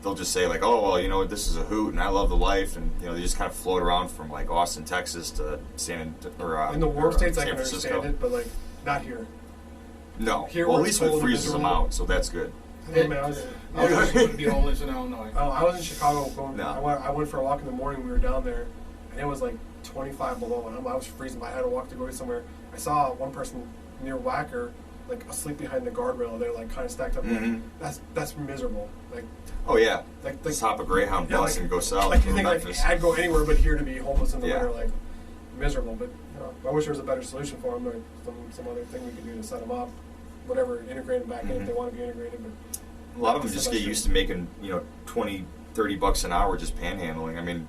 they'll just say like, oh well, this is a hoot and I love the life, and they just kind of float around from like Austin, Texas to in the warm states, I San can Francisco. understand it, but like not here. No. Here Well, at we're least cold it and freezes them miserable. out, so that's good. I don't know, man, I wouldn't be homeless in Illinois. I was in Chicago. No. I went for a walk in the morning. We were down there, and it was like 25 below, and I was freezing. I had to walk to go somewhere. I saw one person near Wacker, like asleep behind the guardrail. They're like kind of stacked up. Mhm. That's miserable. Like Oh yeah. like Let's hop a Greyhound yeah, bus like- and go south. like you to think like Memphis. I'd go anywhere but here to be homeless in the Yeah. winter, like miserable. But I wish there was a better solution for them, or some other thing we could do to set them up, whatever, integrate them back in if they want to be integrated. But A lot of them That's just the get best used to making, $20-30 an hour just panhandling. I mean,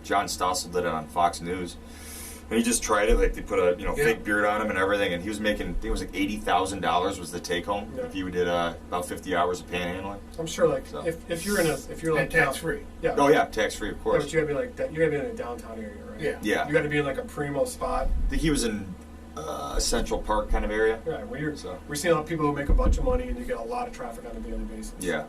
John Stossel did it on Fox News. And he just tried it, like they put a fake beard on him and everything, and he was making, I think it was like $80,000 was the take home Yeah. if you did about 50 hours of panhandling. I'm sure, like So. if you're like And tax free. yeah, Oh yeah, tax free of yeah, course. but you gotta be like that. You gotta be in a downtown area, right? Yeah. Yeah, You got to be in like a primo spot. I think he was in a Central Park kind of area. Right, where you're, So. we're seeing a lot of people who make a bunch of money and you get a lot of traffic on a daily basis. Yeah.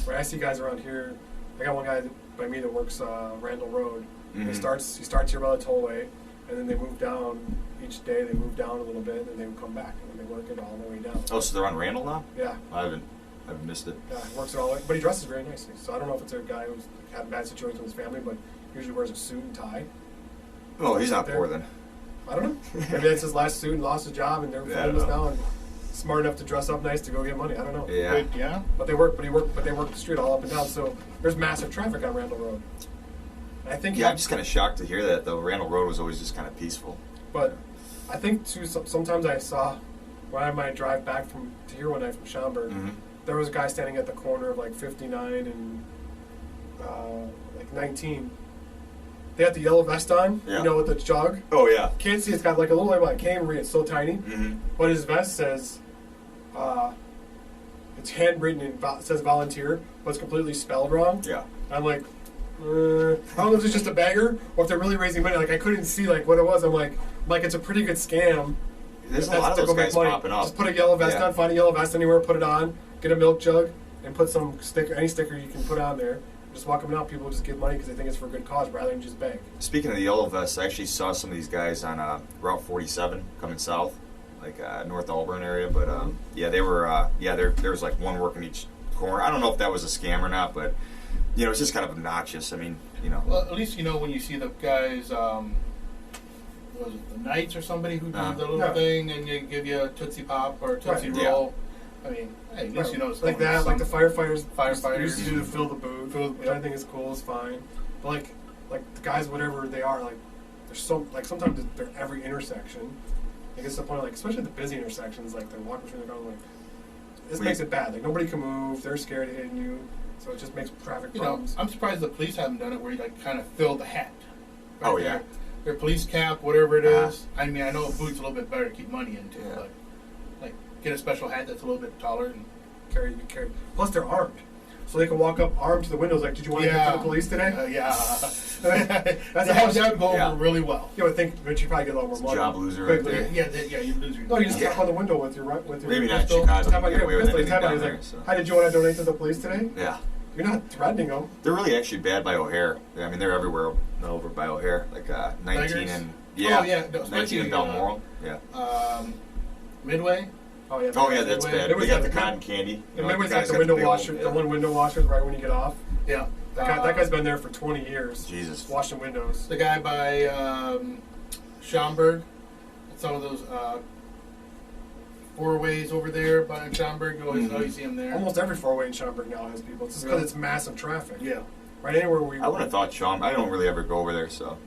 Right, I see guys around here. I got one guy by me that works Randall Road. He Mhm. starts here by the tollway, and then they move down each day. They move down a little bit, and then they would come back, and then they work it all the way down. Oh, so they're on Randall now? Yeah, I haven't missed it. yeah, he works it all the way. But he dresses very nicely. So I don't know if it's a guy who's had a bad situation with his family, but usually wears a suit and tie. Oh, he's not There. poor then. I don't know. Maybe that's his last suit and lost his job, and they're Yeah, I don't homeless know. now and smart enough to dress up nice to go get money. I don't know. Yeah. But, yeah. But they work the street all up and down. So there's massive traffic on Randall Road. And I think Yeah, I'm just kind of shocked to hear that though. Randall Road was always just kind of peaceful. But I think too. Sometimes I saw when I might drive back from to here one night from Schaumburg, Mhm. there was a guy standing at the corner of like 59 and like 19. They had the yellow vest on, Yeah. with the jug. Oh yeah. Can't see. It's got like a little label. I can't even read. It's so tiny. Mm-hmm. But his vest says, it's handwritten and it says volunteer, but it's completely spelled wrong. Yeah. I'm like, I don't know if it's just a beggar or if they're really raising money. Like I couldn't see like what it was. I'm like, it's a pretty good scam. There's If a lot that's of to those go make guys money. popping up. Just put a yellow vest Yeah. on. Find a yellow vest anywhere. Put it on. Get a milk jug and put some sticker, any sticker you can put on there. Just walk them out. People just give money because they think it's for a good cause rather than just beg. Speaking of the yellow vests, I actually saw some of these guys on Route 47 coming south, like North Auburn area. But yeah, they were there was like one working each corner. I don't know if that was a scam or not, but it's just kind of obnoxious. I mean, Well, at least when you see the guys, was it the Knights or somebody who do the little Yeah. thing and they give you a Tootsie Pop or a Tootsie Right. Roll. I mean, hey, at least it's like that. Like the firefighters Firefighters. used to do the fill the boot, which I think is cool. Is fine. But like the guys, whatever they are, like there's sometimes they're every intersection. I guess the point, like especially the busy intersections, like they're walking through the car, like this makes it bad. Like nobody can move. They're scared of hitting you, so it just makes traffic problems. I'm surprised the police haven't done it where you kind of fill the hat. Oh, yeah. Their police cap, whatever it Uh-huh. is. I mean, I know a boot's a little bit better to keep money into, Yeah. but like get a special hat that's a little bit taller. And, Carry. Plus they're armed, so they can walk up armed to the windows. Like, did you want to get to the police today? yeah, That's that would go Yeah. over really well. You would think, but you probably get a lot more money. job loser right quickly. there. Yeah, you lose your. No, you just Yeah. tap on the window with your Maybe not in pistol. Chicago. Just tap on You get your away with pistol. You anything tap on down it. He's there, like, so. "Hi, did you want to donate to the police today?" Yeah. You're not threatening them. They're really actually bad by O'Hare. I mean, they're everywhere over by O'Hare, like 19 Tigers? and Oh, yeah, no, 19 and especially, Balmoral. Yeah. Midway. Oh yeah. Oh yeah, that's Midway- bad. Midway's They got got the the cotton candy. And like Midway's the got guys the got window big washer, old- the one window washers right when you get off. Yeah. That guy's been there for 20 years. Jesus. Washing windows. The guy by Schaumburg. Some of those four ways over there by Schaumburg. You always see him there. Almost every four-way in Schaumburg now has people. It's just because Really? it's massive traffic. Yeah. Right anywhere we. I would have thought Sean. I don't really ever go over there, so.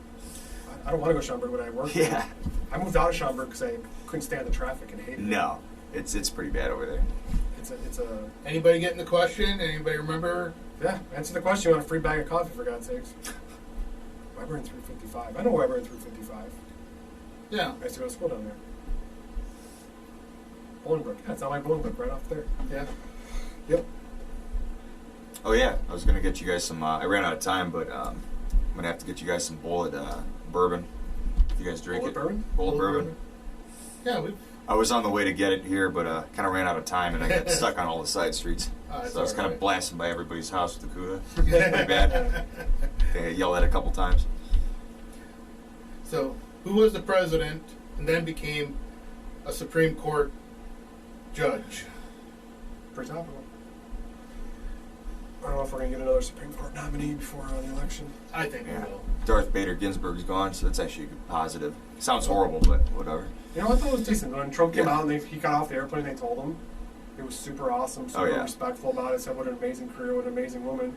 I don't want to go Schaumburg when I work. Yeah. I moved out of Schaumburg because I couldn't stand the traffic and hated it. No, it's pretty bad over there. It's a. Anybody getting the question? Anybody remember? Yeah. Answer the question. You want a free bag of coffee for God's sakes? Weber 355. I know Weber 355. Yeah. I used to go to school down there. Bolingbrook. Yeah, it's on my Bolingbrook right off there. Yeah. Yep. Oh yeah, I was gonna get you guys some. I ran out of time, but I'm gonna have to get you guys some Bullet bourbon. If you guys drink Bullet it. bourbon? Bullet bourbon. Yeah, I was on the way to get it here, but kind of ran out of time, and I got stuck on all the side streets. That's So I was kind of alright. blasting by everybody's house with the Cuda. Pretty bad. They yelled at it a couple times. So, who was the president and then became a Supreme Court judge? Pretty topical. I don't know if we're going to get another Supreme Court nominee before the election. I think Yeah. we will. Darth Bader Ginsburg's gone, so that's actually a good positive. Sounds horrible, but whatever. You know, I thought it was decent. When Trump came Yeah. out and he got off the airplane, they told him. It was super awesome, super yeah. respectful about it. Said what an amazing career, what an amazing woman.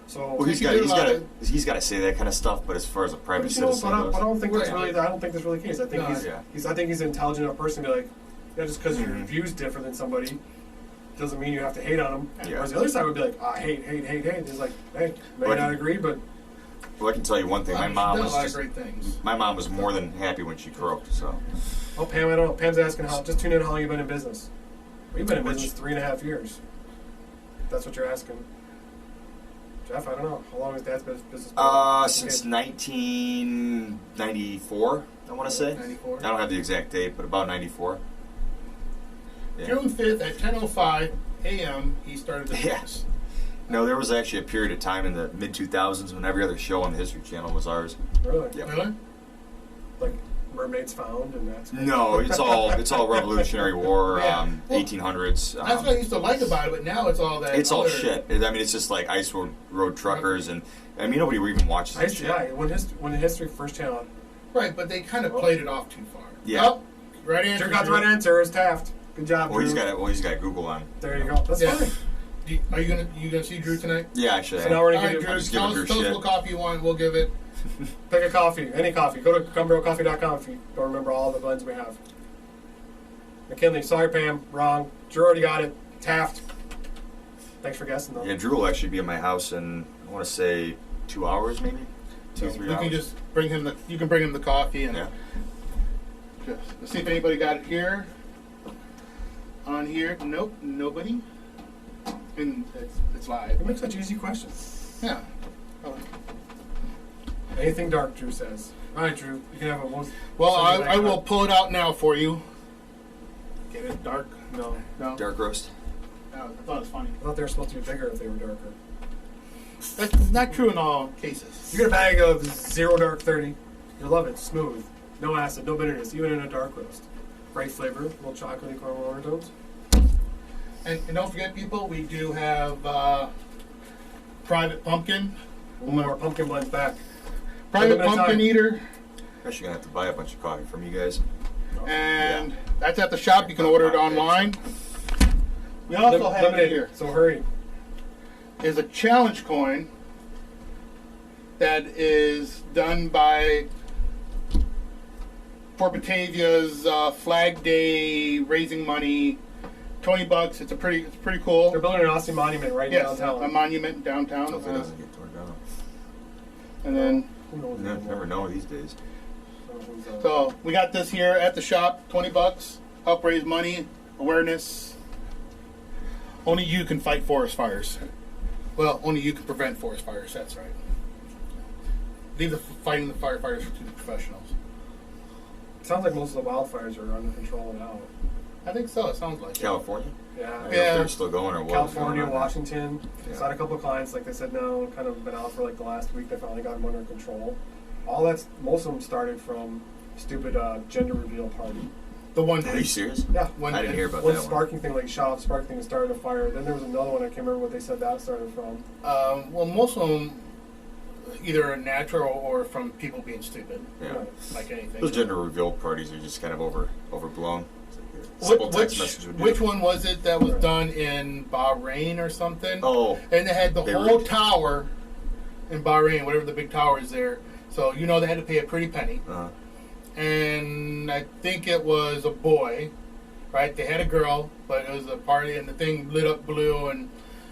So, Well, he's he got did a he's lot got to of- he's got to say that kind of stuff, but as far as a private but, you know, citizen but I goes, don't think that's Right. really. I don't think that's really the case. I think No, he's. yeah. I think he's an intelligent enough person to be like, yeah, just because your Mhm. view's different than somebody doesn't mean you have to hate on him. Yeah. Whereas the other side would be like, hate. He's like, hey, may But not he- agree, but well, I can tell you one thing. Well, My she's mom done was a lot just, of great things. my mom was more than happy when she croaked. So oh, Pam, I don't know. Pam's asking how. Just tune in how long you've been in business. Well, you've been in Which- business 3.5 years. If that's what you're asking. Jeff, I don't know. How long has Dad's business been? since 1994, I want to say. 94. I don't have the exact date, but about 94. Yeah. June 5th at 10:05 a.m. he started the Yeah. business. No, there was actually a period of time in the mid 2000s when every other show on the History Channel was ours. Really? Yep. Really? Like Mermaids Found and that's No, it's all Revolutionary War, Yeah. Well, 1800s. That's what I used to like about it, but now it's all that. It's all other- shit. I mean, it's just like ice road truckers, and I mean, nobody even watches I that used to, shit. yeah, when the History first came on. Right, but they kind of played it off too far. Yeah. Oh, right answer. Drew got the Drew. right answer. It's Taft. Good job, Well, Drew. he's got Google on. There you go. That's Yeah. fine. Are you gonna see Drew tonight? Yeah, I should. So now we're All gonna right, get Drew. just Tell giving us her shit. what coffee you want. We'll give it. pick a coffee, any coffee. Go to GumbarrelCoffee.com if you don't remember all the blends we have. McKinley, sorry, Pam, wrong. Drew already got it. Taft. Thanks for guessing though. Yeah, Drew will actually be in my house in, I want to say, 2 hours, maybe 2, 3 We hours. can just bring him the. You can bring him the coffee and. Yeah. Let's see if anybody got it here. On here, nope, nobody. And it's live. You make such easy questions. Yeah. Oh. Anything dark, Drew says. All right, Drew, you can have a most. Well, send me I that will cup. pull it out now for you. Get it dark? No, No. Dark roast. No, I thought it was funny. I thought they were supposed to be bigger if they were darker. That's not true in all cases. You get a bag of 0 dark 30. You'll love it. Smooth. No acid, no bitterness, even in a dark roast. Great flavor, little chocolatey caramel undertones. And don't forget, people, we do have Private Pumpkin. We'll have our pumpkin blends back. Private Limited Pumpkin time. Eater. I'm actually gonna have to buy a bunch of coffee from you guys. And that's at the shop. You can order it online. We also have Limited, here so hurry. is a challenge coin that is done by Fort Batavia's Flag Day raising money. $20. It's pretty cool. They're building an Austin monument right Yes, downtown. a monument downtown. Hopefully it doesn't get torn down. And then, Who knows You anymore? never know these days. so we got this here at the shop. $20. Help raise money, awareness. Only you can fight forest fires. Well, only you can prevent forest fires. That's right. Leave the fighting the firefighters to the professionals. Sounds like most of the wildfires are under control now. I think so. It sounds like it. California? I Yeah. don't know if Yeah. they're still going or what. California, was going on. Washington. Yeah. Saw a couple of clients, like they said, now kind of been out for like the last week. They finally got them under control. All that's most of them started from stupid gender reveal party. The one. Are you serious? Yeah, One I didn't hear about one that one. sparking thing, like shot off sparking thing, that started a fire. Then there was another one. I can't remember what they said that started from. Well, most of them either natural or from people being stupid, Yeah. like anything. Those gender reveal parties are just kind of overblown. It's like a simple text message would do Which it. one was it that was Right. done in Bahrain or something? Oh, And they had the Beirut. whole tower in Bahrain, whatever the big tower is there. So you know they had to pay a pretty penny. And I think it was a boy, right? They had a girl, but it was a party, and the thing lit up blue, and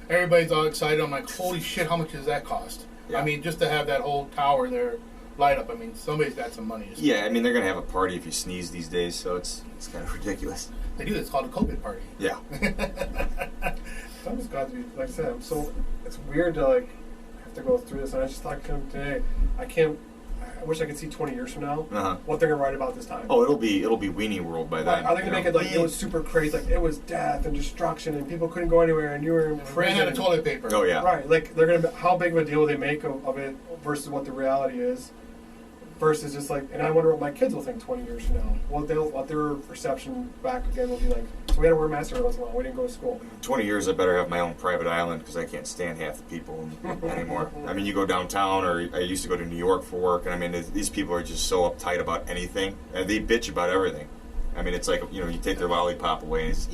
everybody's all excited. I'm like, holy shit, how much does that cost? Yeah. I mean, just to have that whole tower there light up. I mean, somebody's got some money. To spend. Yeah, I mean they're gonna have a party if you sneeze these days, so it's kind of ridiculous. They do. It's called a COVID party. Yeah. I'm just glad to be, like I said, it's weird to like have to go through this. And I just thought today, I wish I could see 20 years from now Uh-huh. what they're gonna write about this time. Oh, it'll be Weenie World by then. Are they gonna make it like it was super crazy, like it was death and destruction and people couldn't go anywhere and you were in Ran prison? out of toilet paper. Oh yeah. Right, like they're gonna. How big of a deal will they make of it versus what the reality is? Versus just like, and I wonder what my kids will think 20 years from now. What their perception back again will be like. So we had to wear masks every once in a while. We didn't go to school. 20 years, I better have my own private island because I can't stand half the people anymore. I mean, you go downtown, or I used to go to New York for work, and I mean, these people are just so uptight about anything, and they bitch about everything. I mean, it's like, you take their lollipop away, and it's,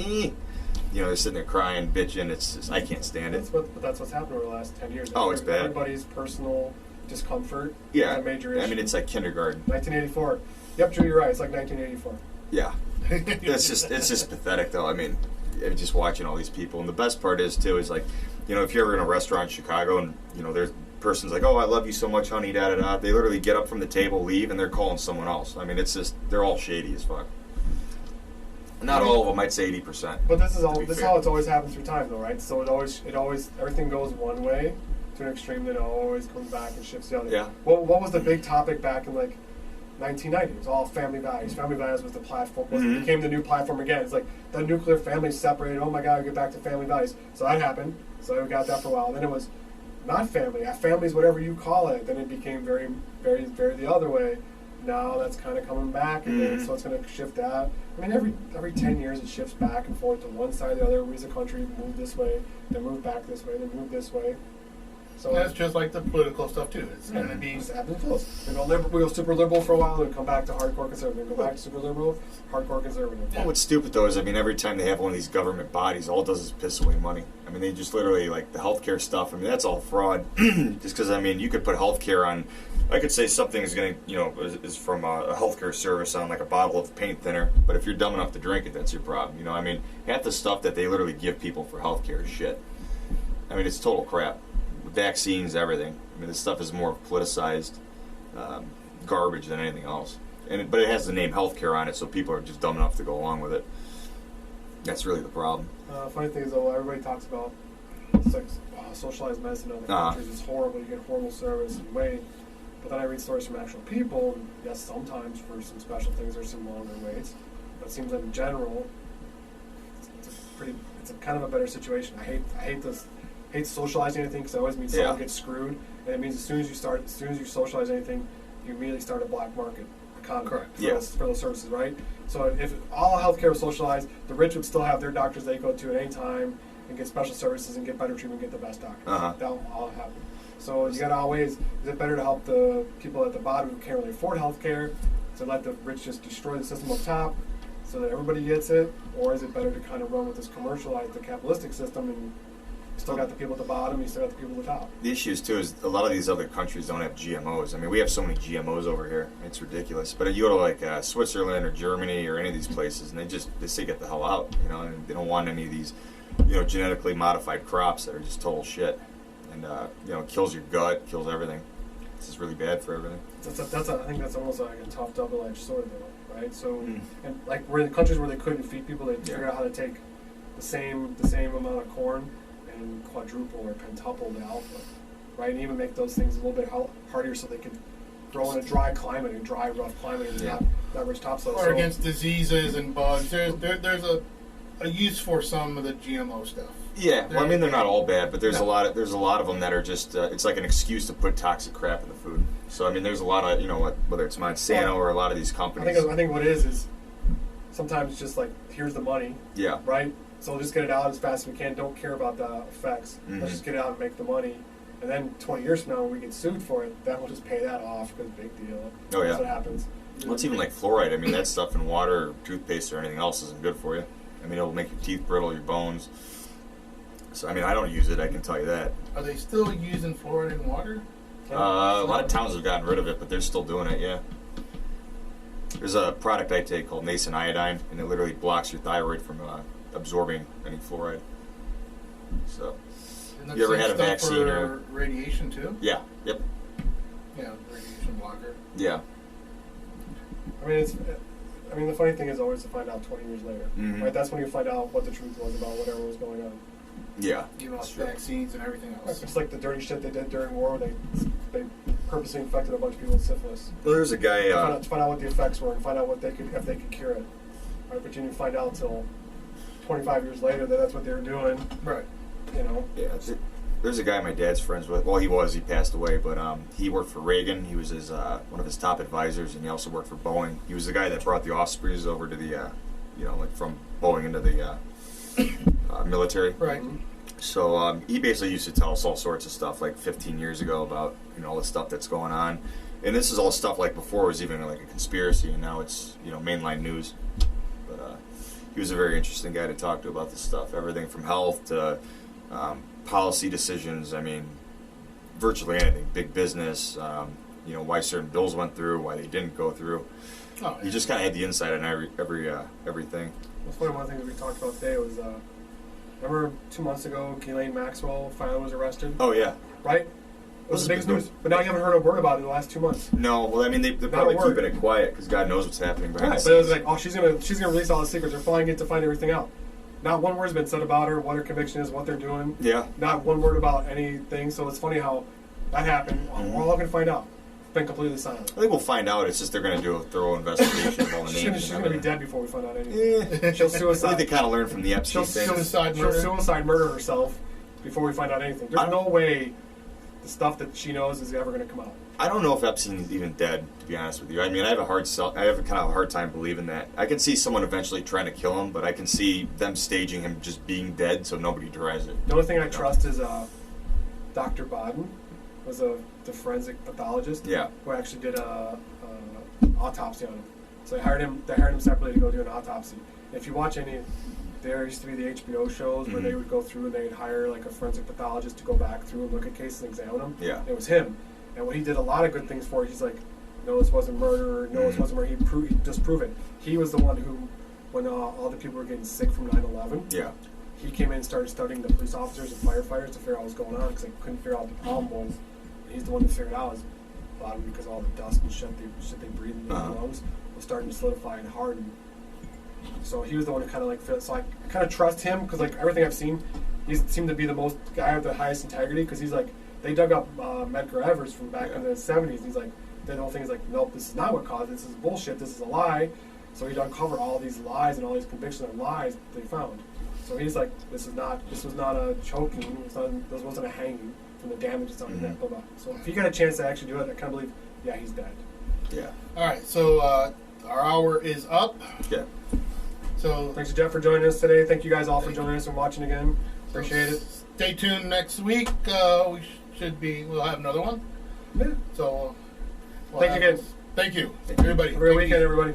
they're sitting there crying, bitching. It's just, I can't stand it. That's what's happened over the last 10 years. Oh, it's bad. Everybody's personal discomfort Yeah, is a major issue. I mean, it's like kindergarten. 1984. Yep, Drew, you're right. It's like 1984. Yeah, it's just pathetic, though. I mean, just watching all these people, and the best part is too is like, if you're ever in a restaurant in Chicago, and there's person's like, "Oh, I love you so much, honey," da da da. They literally get up from the table, leave, and they're calling someone else. I mean, it's just they're all shady as fuck. Not all of them. I'd say 80%. But this is fair. how it's always happened through time, though, right? So it always everything goes one way to an extreme, then it always comes back and shifts the other. Yeah. What was the big topic back in like 1990? It was all family values. Family values was the platform. Mhm. Became the new platform again. It's like the nuclear family separated. Oh my God, we get back to family values. So that happened. So we got that for a while. Then it was not family. Family's whatever you call it. Then it became very, very, very the other way. Now that's kind of coming back again. Mhm. So it's going to shift that. I mean, every 10 years it shifts back and forth to one side or the other. We as a country move this way, then move back this way, then move this way. So That's just like the political stuff too. It's going to be just ebb and flows. We go super liberal for a while, then come back to hardcore conservative. Then go back to super liberal, hardcore conservative. Well, what's stupid though is, I mean, every time they have one of these government bodies, all it does is piss away money. I mean, they just literally, like the healthcare stuff. I mean, that's all fraud. Just because, I mean, you could put healthcare on. I could say something is going to, is from a healthcare service on like a bottle of paint thinner. But if you're dumb enough to drink it, that's your problem. I mean, half the stuff that they literally give people for healthcare is shit. I mean, it's total crap. Vaccines, everything. I mean, this stuff is more politicized garbage than anything else. But it has the name healthcare on it, so people are just dumb enough to go along with it. That's really the problem. Funny thing is, though, everybody talks about it's like, socialized medicine in other countries. It's horrible. You get horrible service and wait. But then I read stories from actual people, and yes, sometimes for some special things there's some longer waits. But it seems that in general, it's a kind of a better situation. I hate socializing anything because it always means someone gets screwed, and it means as soon as you socialize anything, you immediately start a black market economy for those services, right? So if all healthcare was socialized, the rich would still have their doctors they go to at any time and get special services and get better treatment, get the best doctors. That will all happen. So you got to always, is it better to help the people at the bottom who can't really afford healthcare, to let the rich just destroy the system up top so that everybody gets it, or is it better to kind of run with this commercialized, the capitalistic system, and you still got the people at the bottom, you still got the people at the top? The issue is, too, is a lot of these other countries don't have GMOs. I mean, we have so many GMOs over here. It's ridiculous. But you go to, like, Switzerland or Germany or any of these places, and they say get the hell out, and they don't want any of these, genetically modified crops that are just total shit. And, kills your gut, kills everything. It's just really bad for everything. I think that's almost like a tough double-edged sword, though, right? So, and like we're in countries where they couldn't feed people, they figured out how to take the same amount of corn and quadruple or pentuple the output, right? And even make those things a little bit hardier so they could grow in a dry climate, rough climate, and not rich topsoil. Or against diseases and bugs. There's a use for some of the GMO stuff. Yeah, well, I mean, they're not all bad, but there's a lot of them that are just it's like an excuse to put toxic crap in the food. So I mean, there's a lot of whether it's Monsanto or a lot of these companies. I think what it is sometimes it's just like, here's the money. Yeah. Right. So we'll just get it out as fast as we can. Don't care about the effects. Let's just get it out and make the money. And then 20 years from now, when we get sued for it, then we'll just pay that off because big deal. Oh yeah. That's what happens. Well, it's even like fluoride. I mean, that stuff in water, or toothpaste, or anything else isn't good for you. I mean, it'll make your teeth brittle, your bones. So, I mean, I don't use it, I can tell you that. Are they still using fluoride in water? A lot of towns have gotten rid of it, but they're still doing it, yeah. There's a product I take called Nason Iodine, and it literally blocks your thyroid from absorbing any fluoride. So, you ever had a vaccine or radiation too? Yeah, yep. Yeah, radiation blocker. Yeah. I mean, the funny thing is always to find out 20 years later, Mhm. right? That's when you find out what the truth was about whatever was going on. Yeah. Even That's with true. vaccines and everything else. It's like the dirty shit they did during war. They purposely infected a bunch of people with syphilis. Well, there's a guy. To find out what the effects were and find out what they could, if they could cure it. Right? But you didn't find out until 25 years later that that's what they were doing. Right. You know. Yeah. There's a guy my dad's friends with. Well, he passed away, but he worked for Reagan. He was his one of his top advisors, and he also worked for Boeing. He was the guy that brought the Ospreys over to the, like from Boeing into the military. Right. Mhm. So he basically used to tell us all sorts of stuff like 15 years ago about all the stuff that's going on, and this is all stuff like before it was even like a conspiracy, and now it's mainline news. But he was a very interesting guy to talk to about this stuff, everything from health to policy decisions. I mean, virtually anything, big business. Why certain bills went through, why they didn't go through. Oh, He just kind of had the insight on everything. It's funny, one of the things we talked about today was, remember 2 months ago, Ghislaine Maxwell finally was arrested? Oh yeah. Right? It was the biggest news. But now you haven't heard a word about it in the last 2 months. No, well, I mean, they're probably a word. keeping it quiet because God knows what's happening behind Right, the but it was scenes. like, oh, she's gonna release all the secrets. They're flying it to find everything out. Not one word's been said about her, what her conviction is, what they're doing. Yeah. Not one word about anything. So it's funny how that happened. Mm-hmm. We're all gonna find out. It's been completely silent. I think we'll find out. It's just they're going to do a thorough investigation of all the names. She's and gonna be everything. dead before we find out anything. Yeah. She'll I suicide. think they kind of learned from the Epstein She'll thing. Suicide She'll murder. suicide murder herself before we find out anything. There's no way the stuff that she knows is ever gonna come out. I don't know if Epstein's even dead, to be honest with you. I mean, I have a kind of a hard time believing that. I can see someone eventually trying to kill him, but I can see them staging him just being dead so nobody derives it. The only thing I trust is Dr. Baden was the forensic pathologist Yeah. who actually did a autopsy on him. So they hired him separately to go do an autopsy. And if you watch there used to be the HBO shows where they would go through and they'd hire like a forensic pathologist to go back through and look at cases and examine them. Yeah. It was him. And what he did a lot of good things for, he's like, no, this wasn't murder, no, this wasn't murder. He disproved it. He was the one who, when all the people were getting sick from 9/11, Yeah. he came in and started studying the police officers and firefighters to figure out what was going on because they couldn't figure out what the problem was. And he's the one that figured out is a lot of it because all the dust and shit they breathed in their lungs was starting to solidify and harden. So he was the one who kind of like fit. So I kind of trust him because like everything I've seen, he seemed to be the most guy with the highest integrity because he's like, they dug up Medgar Evers from back in the 70s. He's like, the whole thing is like, nope, this is not what caused it. This is bullshit. This is a lie. So he'd uncover all these lies and all these convictions and lies that they found. So he's like, this was not a choking. This wasn't a hanging from the damage that's on the neck. Blah, blah. So if he got a chance to actually do it, I kind of believe, yeah, he's dead. Yeah. All right, so our hour is up. Yeah. So Thanks to Jeff for joining us today. Thank you guys all for joining us and watching again. Appreciate it. Stay tuned next week. We'll have another one. Yeah. So Thank you again. Thank you, Thank you. everybody. Have a great Thank you. weekend, everybody.